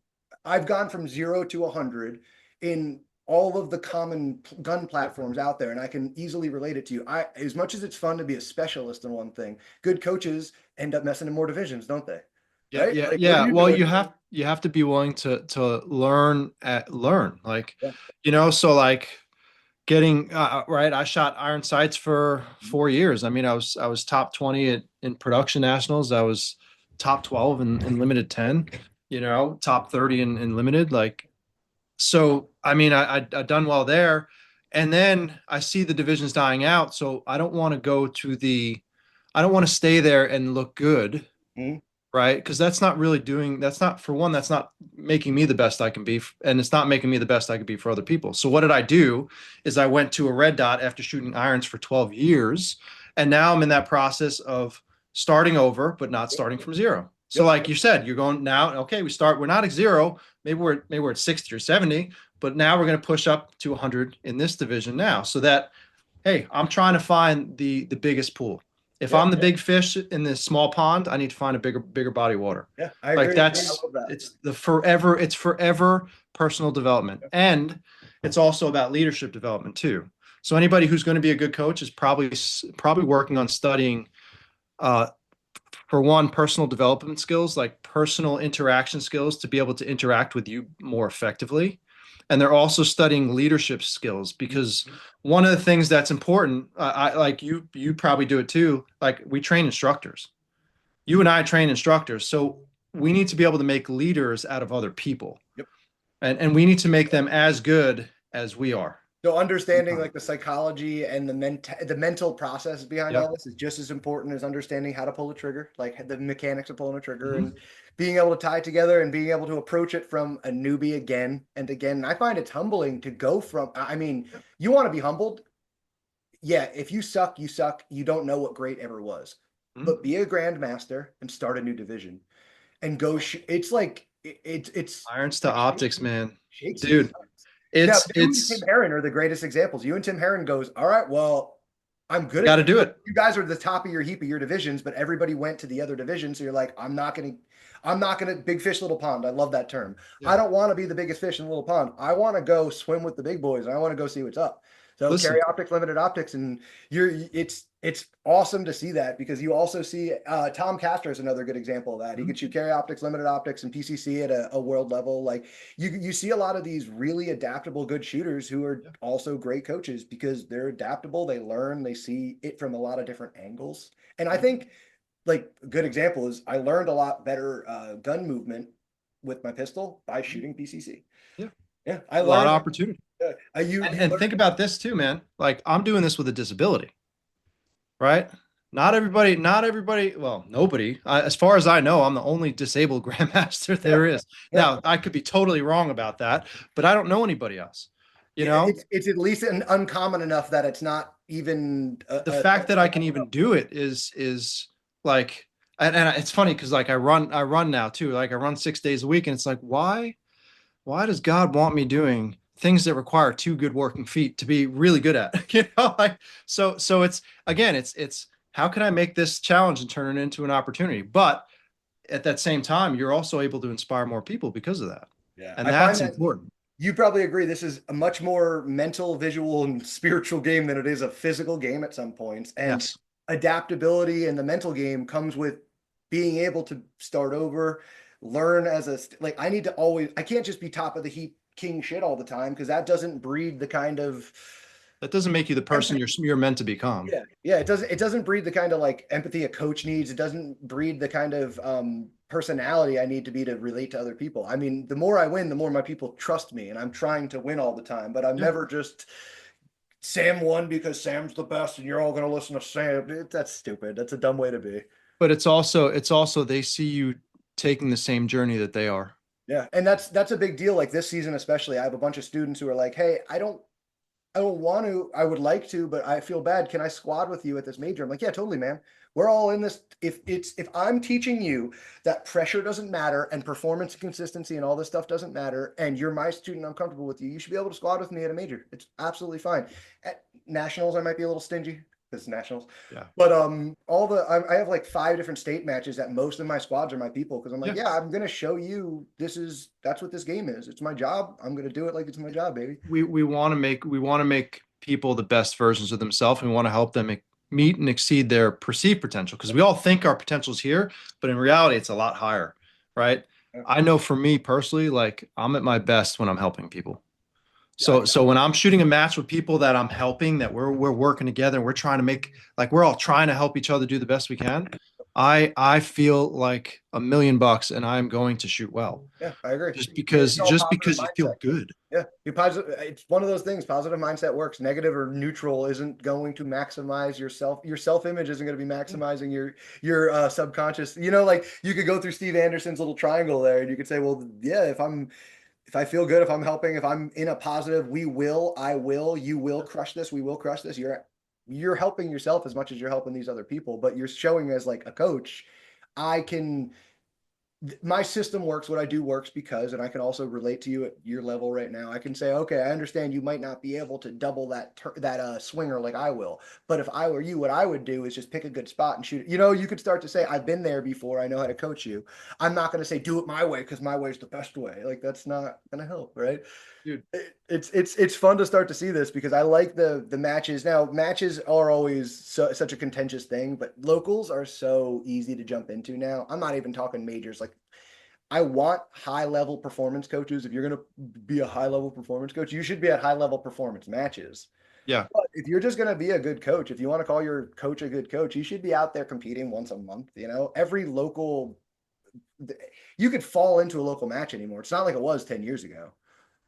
I've gone from 0 to 100 in all of the common gun platforms out there, and I can easily relate it to you. As much as it's fun to be a specialist in one thing, good coaches end up messing in more divisions, don't they? Yeah, Right? yeah, Like, what are yeah. you Well, doing? you have to be willing to learn. Like, Yeah. so like getting right. I shot iron sights for 4 years. I mean, I was top 20 in production nationals. I was top 12 in limited 10. Top 30 in limited. Like, so I mean, I done well there, and then I see the divisions dying out. So I don't want to I don't want to stay there and look good, Mhm. right? Because that's not, for one, that's not making me the best I can be, and it's not making me the best I could be for other people. So what did I do is I went to a red dot after shooting irons for 12 years, and now I'm in that process of starting over, but not Yep. starting from zero. So Yep. like you said, you're going now, okay, we're not at zero, maybe we're at 60 or 70, but now we're going to push up to 100 in this division now, so that, hey, I'm trying to find the biggest pool. If Yeah. I'm the big fish in this small pond, I need to find a bigger body of water. Yeah. I Like agree. I love that. it's forever personal development. And it's also about leadership development too. So anybody who's going to be a good coach is probably working on studying uh, for one, personal development skills, like personal interaction skills to be able to interact with you more effectively. And they're also studying leadership skills because one of the things that's important, I like you probably do it too. Like we train instructors. You and I train instructors. So we need to be able to make leaders out of other people. Yep. And we need to make them as good as we are. So understanding like the psychology and the mental process behind all Yep. this is just as important as understanding how to pull a trigger, like the mechanics of pulling a trigger Mhm. and being able to tie it together and being able to approach it from a newbie again and again. And I find it's humbling to go from, I mean, you want to be humbled. Yeah, if you suck, you suck. You don't know what great ever was. Mhm. But be a grandmaster and start a new division and go. It's like Irons it's to like optics, man. shakes your Dude, sides. Now, it's you and Tim Herron are the greatest examples. You and Tim Herron goes, all right, well, I'm good at got to this. do it. You guys are the top of your heap of your divisions, but everybody went to the other division. So you're like, I'm not gonna big fish, little pond. I love that term. I Yeah. don't want to be the biggest fish in the little pond. I want to go swim with the big boys. And I want to go see what's up. So carry Listen, optics, limited optics, and it's awesome to see that because you also see Tom Castor is another good example of that. He mhm. could shoot carry optics, limited optics, and PCC at a world level. Like you see a lot of these really adaptable good shooters who are Yeah. also great coaches because they're adaptable, they learn, they see it from a lot of different angles. And I think like a good example is I learned a lot better gun movement with my pistol by shooting PCC. Yeah. Yeah, I A lot learned. of opportunity. You And learn. think about this too, man. Like I'm doing this with a disability, right? Not everybody, well, nobody. As far as I know, I'm the only disabled grandmaster Yeah, there is. yeah, Now, I could be totally wrong about that, but I don't know anybody else. You yeah. know, It's at least uncommon enough that it's not even the a fact that I can even do it is like, and it's funny because like I run now too. Like I run 6 days a week, and it's like, why does God want me doing things that require two good working feet to be really good at? Like so it's again, it's how can I make this challenge and turn it into an opportunity? But at that same time, you're also able to inspire more people because of that. Yeah, And I find that's that important. you probably agree. This is a much more mental, visual, and spiritual game than it is a physical game at some points. And Yes. adaptability in the mental game comes with being able to start over, learn as like I need to always, I can't just be top of the heap king shit all the time because that doesn't breed the kind of That doesn't make you the person empathy. you're meant to become. Yeah, it doesn't breed the kind of like empathy a coach needs. It doesn't breed the kind of personality I need to be to relate to other people. I mean, the more I win, the more my people trust me, and I'm trying to win all the time. But I'm Yeah. never just Sam won because Sam's the best, and you're all going to listen to Sam. That's stupid. That's a dumb way to be. But it's also they see you taking the same journey that they are. Yeah, and that's a big deal. Like this season, especially, I have a bunch of students who are like, "Hey, I don't want to. I would like to, but I feel bad. Can I squad with you at this major?" I'm like, yeah, totally, man. We're all in this. If I'm teaching you that pressure doesn't matter and performance and consistency and all this stuff doesn't matter, and you're my student, I'm comfortable with you, you should be able to squad with me at a major. It's absolutely fine. At nationals, I might be a little stingy because nationals, Yeah. but I have like 5 different state matches that most of my squads are my people because I'm like, Yeah. yeah, I'm gonna show you that's what this game is. It's my job. I'm gonna do it like it's my job, baby. We want to make people the best versions of themselves. We want to help them meet and exceed their perceived potential because we all think our potential is here, but in reality, it's a lot higher, right? Yeah. I know for me personally, like I'm at my best when I'm helping people. Yeah, So when I'm shooting a match with people that I'm helping, that we're working together, and we're trying to make like we're all trying to help each other do the best we can. I feel like $1,000,000 and I'm going to shoot well yeah, I agree. just It's because all just positive because you feel mindset. good. Yeah, you positive. It's one of those things. Positive mindset works. Negative or neutral isn't going to maximize yourself. Your self image isn't going to be maximizing your subconscious. Like you could go through Steve Anderson's little triangle there, and you could say, well, yeah, if I feel good, if I'm helping, if I'm in a positive, we will, I will, you will crush this, we will crush this. You're helping yourself as much as you're helping these other people, but you're showing as like a coach, I can my system works. What I do works because, and I can also relate to you at your level right now. I can say, okay, I understand you might not be able to double that swinger like I will, but if I were you, what I would do is just pick a good spot and shoot it. You could start to say, I've been there before. I know how to coach you. I'm not going to say do it my way because my way is the best way. Like that's not going to help, right? Dude, It's fun to start to see this because I like the matches. Now, matches are always such a contentious thing, but locals are so easy to jump into now. I'm not even talking majors. Like I want high level performance coaches. If you're going to be a high level performance coach, you should be at high level performance matches. yeah. But if you're just going to be a good coach, if you want to call your coach a good coach, you should be out there competing once a month. Every local, you could fall into a local match anymore. It's not like it was 10 years ago.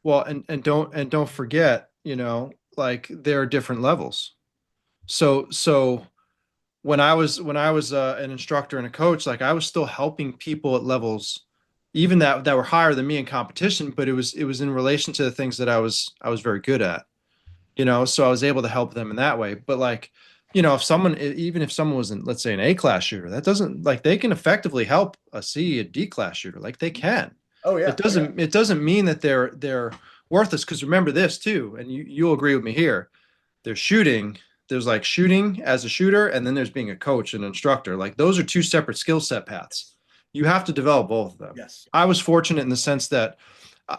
Well, and don't forget, like there are different levels. So when I was an instructor and a coach, like I was still helping people at levels even that were higher than me in competition, but it was in relation to the things that I was very good at. So I was able to help them in that way. But like, even if someone was in, let's say, an A class shooter, that doesn't like they can effectively help a D class shooter. Like they can. Oh, It yeah. doesn't it doesn't mean that they're worthless because remember this too, and you'll agree with me here. There's shooting, there's like shooting as a shooter, and then there's being a coach and instructor. Like those are two separate skill set paths. You have to develop both of them. Yes. I was fortunate in the sense that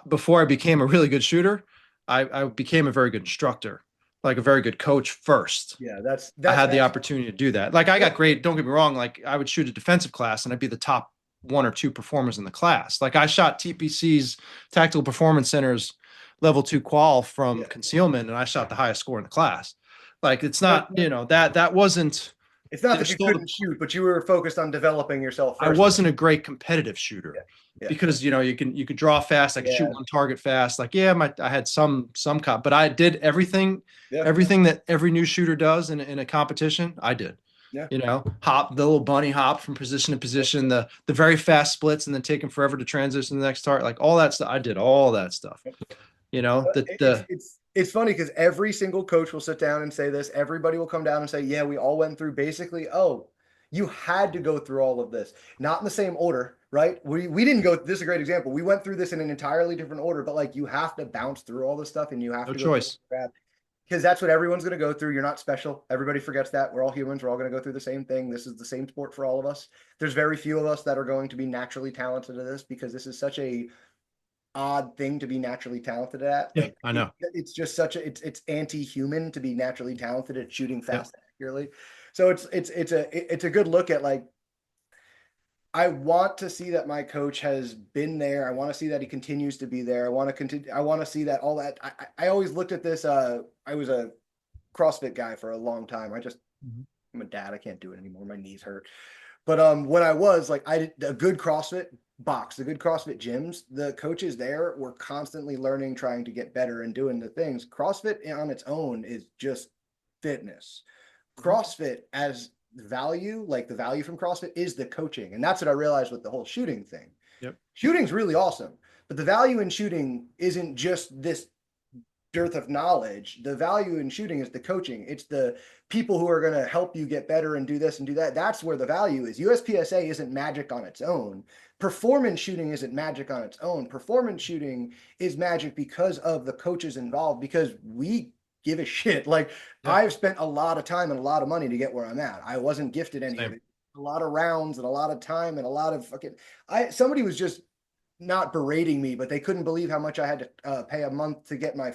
before I became a really good shooter, I became a very good instructor, like a very good coach first. Yeah. That's I that had the that's opportunity to do that. Like I got great, don't get me wrong, like I would shoot a defensive class and I'd be the top one or two performers in the class. Like I shot TPC's Tactical Performance Center's level 2 qual from yeah. concealment and I shot the highest score in the class. Like it's But not, that wasn't It's not There's that you still the couldn't shoot, but you were focused on developing yourself I first. wasn't a great competitive shooter Yeah. Yeah. because you could draw fast. I could shoot Yeah. one target fast. Like yeah, I had some cop, but I did Yeah. everything that every new shooter does in a competition. I did. Yeah. You know, hop the little bunny hop from position to position, the very fast splits, and then taking forever to transition to the next target. Like all that stuff, I did all that stuff. You know, It's funny because every single coach will sit down and say this. Everybody will come down and say, "Yeah, we all went through basically. Oh, you had to go through all of this, not in the same order, right? We didn't go. This is a great example. We went through this in an entirely different order, but like you have to bounce through all this stuff, and you have no to go through choice. it because that's what everyone's going to go through. You're not special. Everybody forgets that we're all humans. We're all going to go through the same thing. This is the same sport for all of us. There's very few of us that are going to be naturally talented at this because this is such a odd thing to be naturally talented at. Yeah, Like I know. it's just such a it's anti-human to be naturally talented at shooting Yep. fast and accurately. So it's a good look at like I want to see that my coach has been there. I want to see that he continues to be there. I want to continue. I want to see that all that. I always looked at this. I was a CrossFit guy for a long time. Mhm. I'm a dad. I can't do it anymore. My knees hurt. But when I was like, I did a good CrossFit box, the good CrossFit gyms, the coaches there were constantly learning, trying to get better and doing the things. CrossFit on its own is just fitness. Mhm. CrossFit as value, like the value from CrossFit is the coaching. And that's what I realized with the whole shooting thing. Yep. Shooting's really awesome, but the value in shooting isn't just this dearth of knowledge. The value in shooting is the coaching. It's the people who are going to help you get better and do this and do that. That's where the value is. USPSA isn't magic on its own. Performance shooting isn't magic on its own. Performance shooting is magic because of the coaches involved, because we give a shit. Like Yeah. I've spent a lot of time and a lot of money to get where I'm at. I wasn't gifted any of Same. it. A lot of rounds and a lot of time and a lot of fucking somebody was just not berating me, but they couldn't believe how much I had to pay a month to get my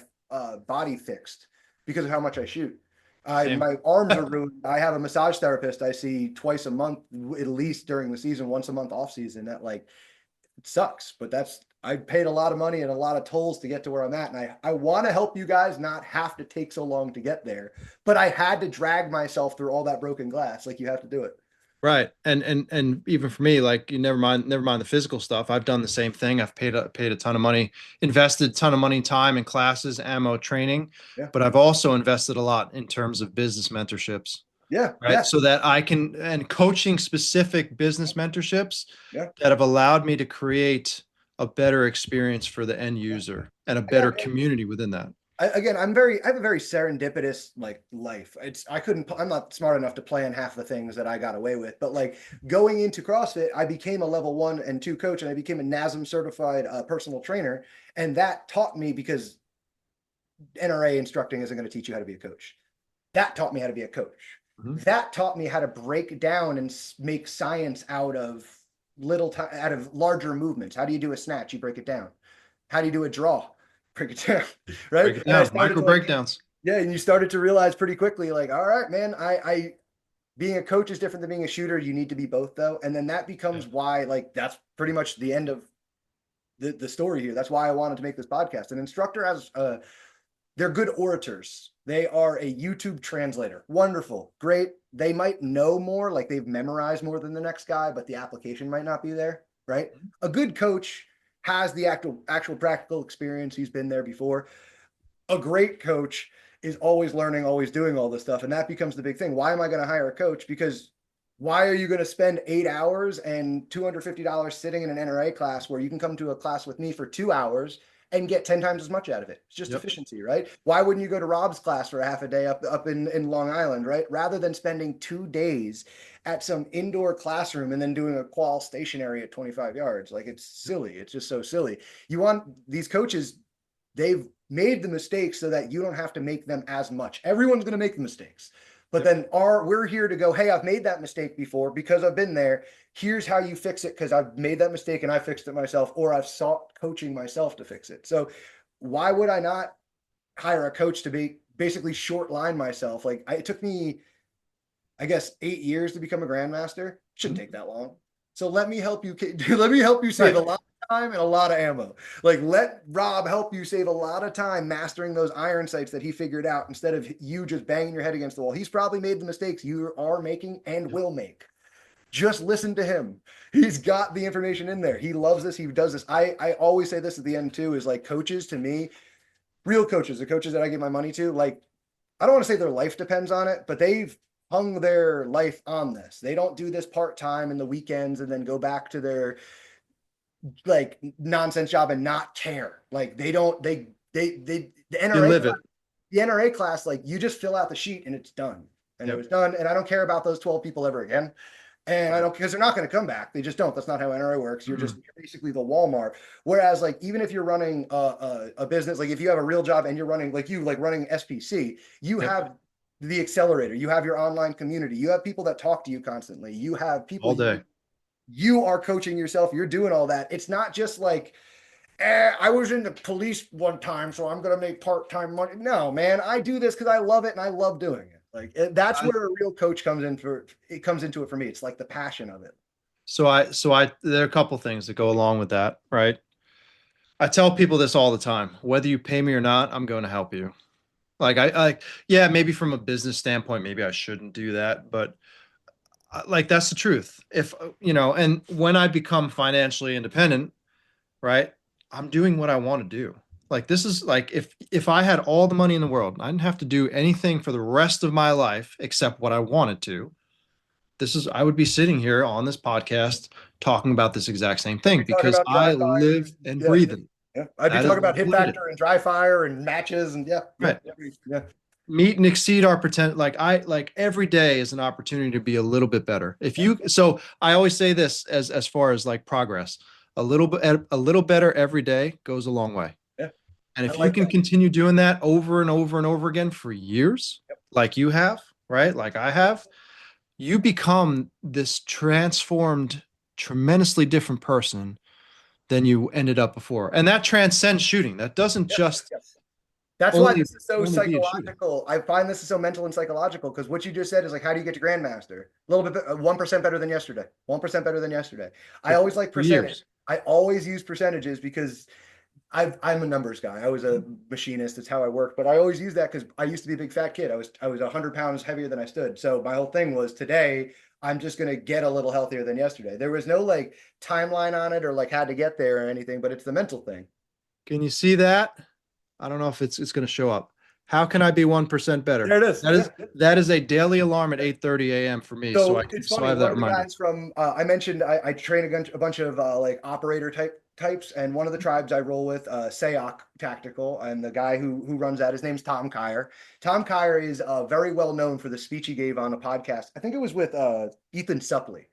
body fixed because of how much I shoot. Same. My arms are ruined. I have a massage therapist I see twice a month, at least during the season, once a month off season. That like it sucks, but that's I paid a lot of money and a lot of tolls to get to where I'm at. And I want to help you guys not have to take so long to get there. But I had to drag myself through all that broken glass. Like you have to do it. Right. And even for me, like you never mind the physical stuff. I've done the same thing. I've paid a ton of money, invested a ton of money, time in classes, ammo, training, Yeah. but I've also invested a lot in terms of business mentorships, Yeah. right? Yeah. So that I can and coaching specific business mentorships Yeah. that have allowed me to create a better experience for the end user and a Yeah. better community within that. Again, I have a very serendipitous like life. I'm not smart enough to plan half the things that I got away with, but like going into CrossFit, I became a level 1 and 2 coach and I became a NASM certified personal trainer. And that taught me because NRA instructing isn't going to teach you how to be a coach. That taught me how to be a coach. Mhm. That taught me how to break down and make science out of out of larger movements. How do you do a snatch? You break it down. How do you do a draw? Break it down, right? Break it And I down, started micro like, breakdowns. yeah, and you started to realize pretty quickly, like, all right, man, I being a coach is different than being a shooter. You need to be both, though, and then that Yeah. becomes why, like, that's pretty much the end of the story here. That's why I wanted to make this podcast. An instructor has they're good orators. They are a YouTube translator. Wonderful, great. They might know more, like they've memorized more than the next guy, but the application might not be there, right? A good coach has the actual practical experience. He's been there before. A great coach is always learning, always doing all this stuff. And that becomes the big thing. Why am I going to hire a coach? Because why are you going to spend 8 hours and $250 sitting in an NRA class where you can come to a class with me for 2 hours and get 10 times as much out of it? It's just Yep. efficiency, right? Why wouldn't you go to Rob's class for a half a day up in Long Island, right? Rather than spending 2 days at some indoor classroom and then doing a qual stationary at 25 yards. Like it's silly. It's just so silly. You want these coaches, they've made the mistakes so that you don't have to make them as much. Everyone's going to make the mistakes. But then we're here to go, hey, I've made that mistake before because I've been there. Here's how you fix it because I've made that mistake and I fixed it myself, or I've sought coaching myself to fix it. So why would I not hire a coach to be basically short line myself? Like it took me, I guess, 8 years to become a grandmaster. Shouldn't take that long. So let me help you. Let me help you save Right. a lot time and a lot of ammo. Like, let Rob help you save a lot of time mastering those iron sights that he figured out instead of you just banging your head against the wall. He's probably made the mistakes you are making and will make. Just listen to him. He's got the information in there. He loves this. He does this. I always say this at the end too, is like coaches to me, real coaches, the coaches that I give my money to, like, I don't want to say their life depends on it, but they've hung their life on this. They don't do this part-time in the weekends and then go back to their like nonsense job and not care. Like they don't, the You NRA live class, it. the NRA class, like you just fill out the sheet and it's done. And it Yep. was done. And I don't care about those 12 people ever again. And I don't, because they're not going to come back. They just don't. That's not how NRA works. You're just Mhm. you're basically the Walmart. Whereas, like, even if you're running a business, like if you have a real job and you're running, like you, like running SPC, you Yep. have the accelerator, you have your online community, you have people that talk to you constantly, you have people All day. you are coaching yourself, you're doing all that. It's not just like, I was in the police one time, so I'm going to make part-time money. No, man, I do this because I love it and I love doing it. Like that's I, where a real coach comes in for it comes into it for me. It's like the passion of it. there are a couple things that go along with that, right? I tell people this all the time. Whether you pay me or not, I'm going to help you. Yeah, maybe from a business standpoint, maybe I shouldn't do that, but like that's the truth. If and when I become financially independent, right, I'm doing what I want to do. Like this is like if I had all the money in the world, I didn't have to do anything for the rest of my life except what I wanted to. I would be sitting here on this podcast talking about this exact same thing Be talking because about dry I fire. live and Yeah, breathe it. yeah. I'd be That is talking about hit what it is. factor and dry fire and matches and yeah, yeah, Right. yeah, yeah. Meet and exceed our pretend like every day is an opportunity to be a little bit better. So I always say this as far as like progress. A little better every day goes a long way. Yeah. And I if you like can that. continue doing that over and over and over again for years, like you have, right? Like I have, you become this transformed, tremendously different person than you ended up before. And that transcends shooting. That doesn't Yeah, just yeah. That's why only this is so only be a shooting. psychological. I find this is so mental and psychological because what you just said is like, how do you get to grandmaster? A little bit, 1% better than yesterday. 1% better than yesterday. I for, always like for percentage. years. I always use percentages because I'm a numbers guy. I was a machinist. It's how I work. But I always use that because I used to be a big fat kid. I was 100 pounds heavier than I stood. So my whole thing was today I'm just gonna get a little healthier than yesterday. There was no like timeline on it or like had to get there or anything. But it's the mental thing. Can you see that? I don't know if it's going to show up. How can I be 1% better? There it is. That Yeah. is that is a daily alarm at 8:30 a.m. for me. So it's So I funny. have One that of the reminder. guys from I mentioned I train a bunch of like operator types, and one of the tribes I roll with, Sayok Tactical, and the guy who runs that, his name's Tom Kyer. Tom Kyer is very well known for the speech he gave on a podcast. I think it was with Ethan Suplee.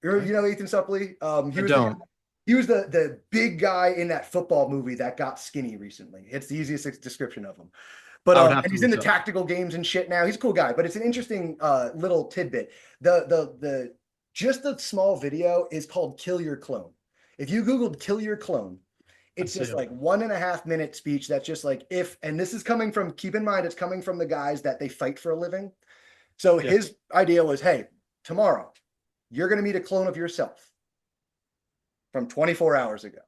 You know Ethan Suplee? I don't. He was the big guy in that football movie that got skinny recently. It's the easiest description of him. But I would have and to he's in look the it up. tactical games and shit now. He's a cool guy, but it's an interesting little tidbit. The just the small video is called "Kill Your Clone." If you Googled "Kill Your Clone," I it's see just him. like 1.5 minute speech. That's just like if, and this is coming from. Keep in mind, it's coming from the guys that they fight for a living. So Yeah. his idea was, hey, tomorrow you're going to meet a clone of yourself from 24 hours ago.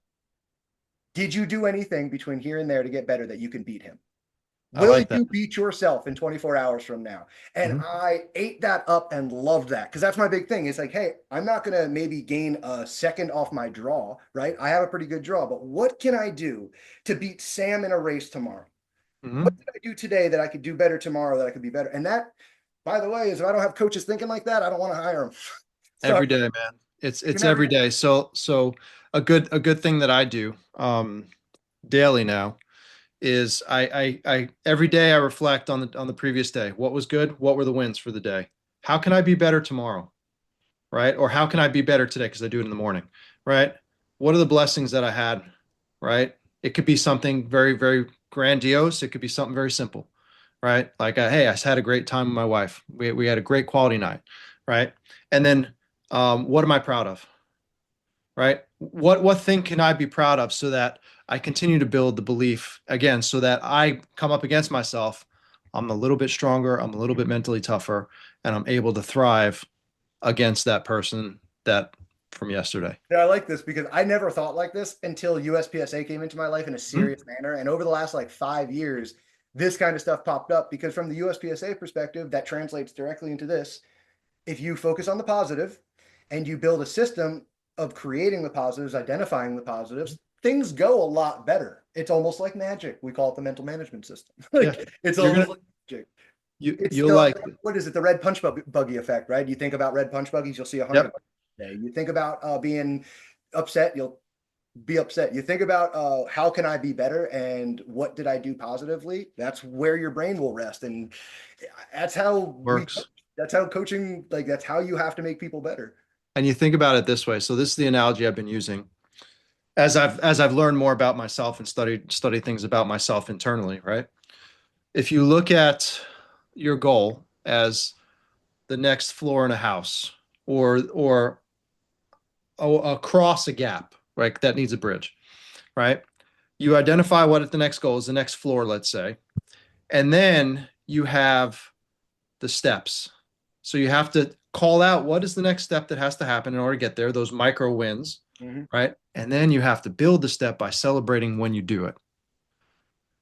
Did you do anything between here and there to get better that you can beat him? I Will like that. you beat yourself in 24 hours from now? And Mhm. I ate that up and loved that because that's my big thing. It's like, hey, I'm not going to maybe gain a second off my draw, right? I have a pretty good draw, but what can I do to beat Sam in a race tomorrow? What Mhm. did I do today that I could do better tomorrow that I could be better? And that, by the way, is if I don't have coaches thinking like that, I don't want to hire them. So Every day, man. It's every every day. day. So a good thing that I do daily now is I every day I reflect on the previous day. What was good? What were the wins for the day? How can I be better tomorrow? Right? Or how can I be better today? Because I do it in the morning, right? What are the blessings that I had? Right? It could be something very, very grandiose. It could be something very simple, right? Like, hey, I had a great time with my wife. We had a great quality night, right? And then, what am I proud of? Right? What thing can I be proud of so that I continue to build the belief again, so that I come up against myself, I'm a little bit stronger, I'm a little bit mentally tougher, and I'm able to thrive against that person that from yesterday. Yeah, I like this because I never thought like this until USPSA came into my life in a Mhm. serious manner. And over the last like 5 years, this kind of stuff popped up because from the USPSA perspective, that translates directly into this. If you focus on the positive and you build a system of creating the positives, identifying the positives, things go a lot better. It's almost like magic. We call it the mental management system. Yeah, Like it's you're almost gonna like magic. It's you'll the like it. what is it? The red punch buggy effect, right? You think about red punch buggies, you'll see 100 Yep. a day. You think about being upset, you'll be upset. You think about how can I be better and what did I do positively? That's where your brain will rest, and that's how we. Works. That's how coaching, like that's how you have to make people better. And you think about it this way. So this is the analogy I've been using as I've learned more about myself and studied things about myself internally, right? If you look at your goal as the next floor in a house or across a gap, right? That needs a bridge, right? You identify what the next goal is, the next floor, let's say, and then you have the steps. So you have to call out what is the next step that has to happen in order to get there, those micro wins, Mhm. right? And then you have to build the step by celebrating when you do it.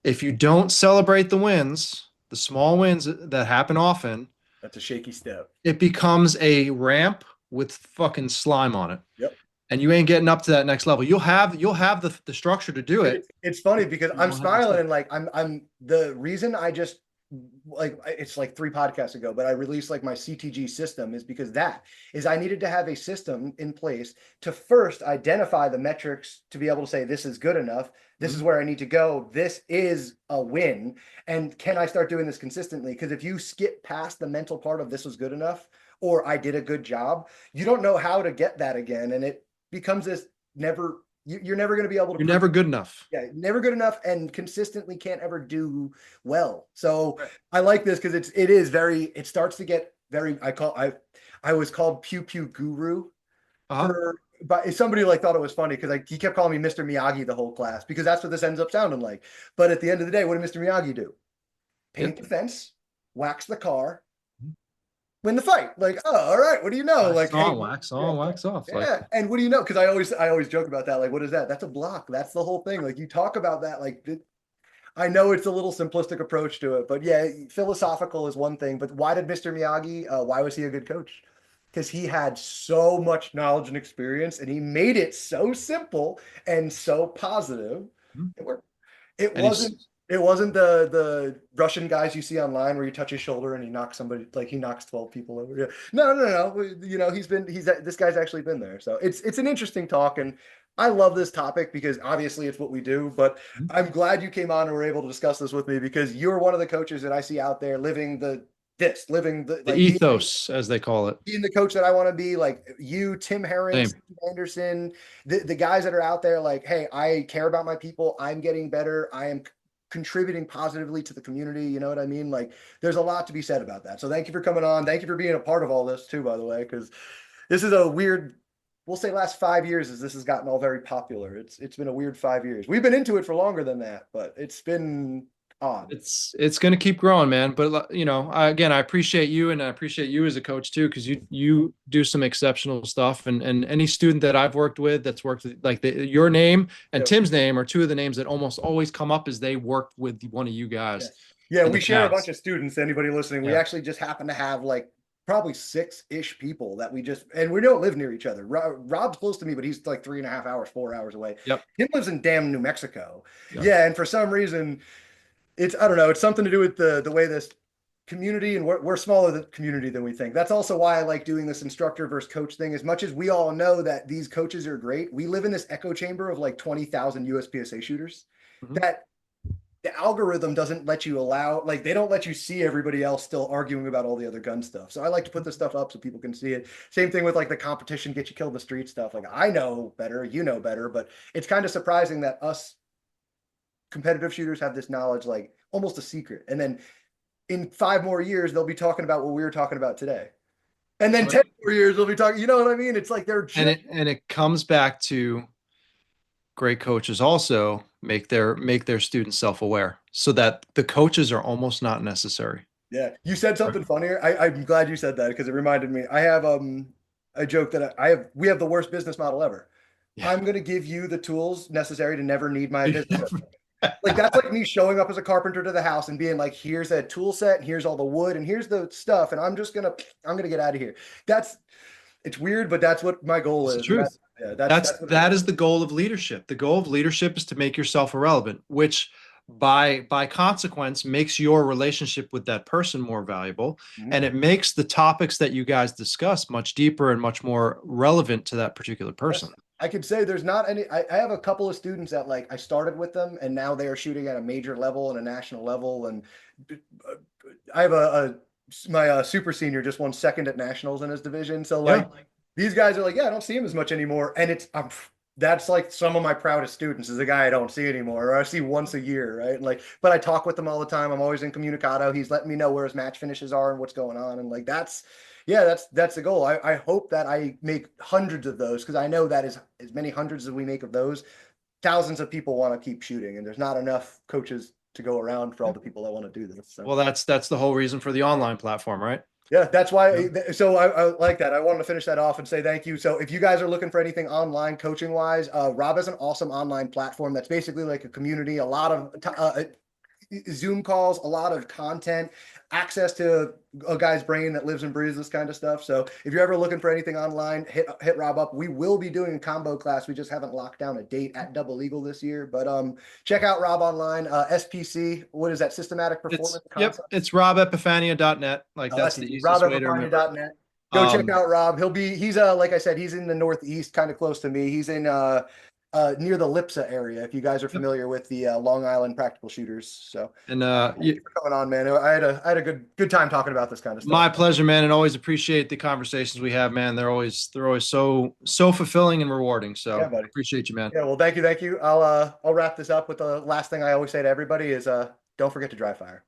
If you don't celebrate the wins, the small wins that happen often, That's a shaky step. it becomes a ramp with fucking slime on it. Yep. And you ain't getting up to that next level. You'll have the structure to do it. It's funny because You I'm won't have the smiling step. and like I'm the reason I just like it's like 3 podcasts ago, but I released like my CTG system is because that is I needed to have a system in place to first identify the metrics to be able to say this is good enough, this is Mhm. where I need to go, this is a win, and can I start doing this consistently? Because if you skip past the mental part of this was good enough or I did a good job, you don't know how to get that again, and it becomes this never you're never going to be able to You're never good enough. yeah, never good enough and consistently can't ever do well. So Right. I like this because it is very it starts to get very I was called Pew Pew Guru Uh-huh. for but somebody like thought it was funny because he kept calling me Mr. Miyagi the whole class because that's what this ends up sounding like. But at the end of the day, what did Mr. Miyagi do? Yeah. Paint the fence, wax the car, win the fight. Like, oh, all right, what do you know? Like, hey, Wax yeah, on, wax off. Like, yeah. And what do you know? Because I always joke about that. Like, what is that? That's a block. That's the whole thing. Like, you talk about that. Like, I know it's a little simplistic approach to it, but yeah, philosophical is one thing. But why did Mr. Miyagi? Why was he a good coach? Because he had so much knowledge and experience, and he made it so simple and so positive. mhm. It worked. It And wasn't. he's It wasn't the Russian guys you see online where you touch his shoulder and he knocks somebody like he knocks 12 people over. Yeah. No, no, no. You know, he's this guy's actually been there. So it's an interesting talk, and I love this topic because obviously it's what we do. But I'm glad you came on and were able to discuss this with me because you're one of the coaches that I see out there living living the the like ethos, as they call it. being the coach that I want to be, like you, Tim Herron, Same. Steve Anderson, the guys that are out there, like, hey, I care about my people. I'm getting better. I am contributing positively to the community. You know what I mean? Like, there's a lot to be said about that. So thank you for coming on. Thank you for being a part of all this too, by the way, because this is a weird, we'll say last 5 years as this has gotten all very popular. It's been a weird 5 years. We've been into it for longer than that, but it's been odd. It's going to keep growing, man. But again, I appreciate you, and I appreciate you as a coach too, because you do some exceptional stuff. And any student that I've worked with that's worked with, like your name and Yeah. Tim's name are two of the names that almost always come up as they worked with one of you Yeah. guys Yeah, in the we share a bunch past. of students. Anybody listening, we Yeah. actually just happen to have like probably 6-ish people that we just, and we don't live near each other. Rob's close to me, but he's like 3.5 hours, 4 hours away. Yep. Tim lives in damn New Mexico. Yep. Yeah, and for some reason, I don't know, it's something to do with the way this community and we're smaller the community than we think. That's also why I like doing this instructor versus coach thing. As much as we all know that these coaches are great, we live in this echo chamber of like 20,000 USPSA shooters Mhm. that the algorithm doesn't let you allow, like they don't let you see everybody else still arguing about all the other gun stuff. So I like to put this stuff up so people can see it. Same thing with like the competition get you killed in the street stuff. Like I know better, you know better, but it's kind of surprising that us competitive shooters have this knowledge like almost a secret. And then in 5 more years, they'll be talking about what we were talking about today. And then 10 more years, they'll be talking, you know what I mean? It's like they're And just it comes back to great coaches also make their students self-aware so that the coaches are almost not necessary. yeah. You said Right. something funnier. I'm glad you said that because it reminded me. I joke that we have the worst business model ever. Yeah. I'm going to give you the tools necessary to never need my business. Like that's like me showing up as a carpenter to the house and being like, here's a tool set, and here's all the wood, and here's the stuff, and I'm gonna get out of here. That's it's weird, but that's what my goal It's the is. And truth. yeah, That's that's what it that is. is the goal of leadership. The goal of leadership is to make yourself irrelevant, which by consequence makes your relationship with that person more valuable, Mhm. and it makes the topics that you guys discuss much deeper and much more relevant to that particular person. Yes. I could say there's not any. I have a couple of students that like I started with them, and now they are shooting at a major level and a national level. And uh, I have my super senior just won second at nationals in his division. So Yeah. like these guys are like, yeah, I don't see him as much anymore, and that's like some of my proudest students is a guy I don't see anymore, or I see once a year, right? And like, but I talk with him all the time. I'm always in communicado. He's letting me know where his match finishes are and what's going on, and like that's yeah, that's the goal. I hope that I make hundreds of those because I know that is as many hundreds as we make of those, thousands of people want to keep shooting, and there's not enough coaches to go around for all the people that want to do this. So Well, that's the whole reason for the online platform, right? yeah, that's Yeah. why. So I like that. I wanted to finish that off and say thank you. So if you guys are looking for anything online coaching wise, Rob has an awesome online platform that's basically like a community, a lot of Zoom calls, a lot of content, access to a guy's brain that lives and breathes this kind of stuff. So if you're ever looking for anything online, hit Rob up. We will be doing a combo class. We just haven't locked down a date at Double Legal this year, but check out Rob online. SPC, what is that? Systematic Performance It's Concepts. robepifania.net. Like Oh, that's that's the easy. easiest way to remember. RobEpifania.net. Go check Um, out Rob. He's like I said, he's in the Northeast, kind of close to me. He's in near the Lipsa area, if you guys are yep. familiar with the Long Island practical shooters. So And thank you for coming on, man. I had a good time talking about this kind of stuff. my pleasure, man, and always appreciate the conversations we have, man. They're always so fulfilling and rewarding. Yeah, So buddy. appreciate you, man. Yeah, well, thank you. I'll wrap this up with the last thing I always say to everybody is don't forget to dry fire.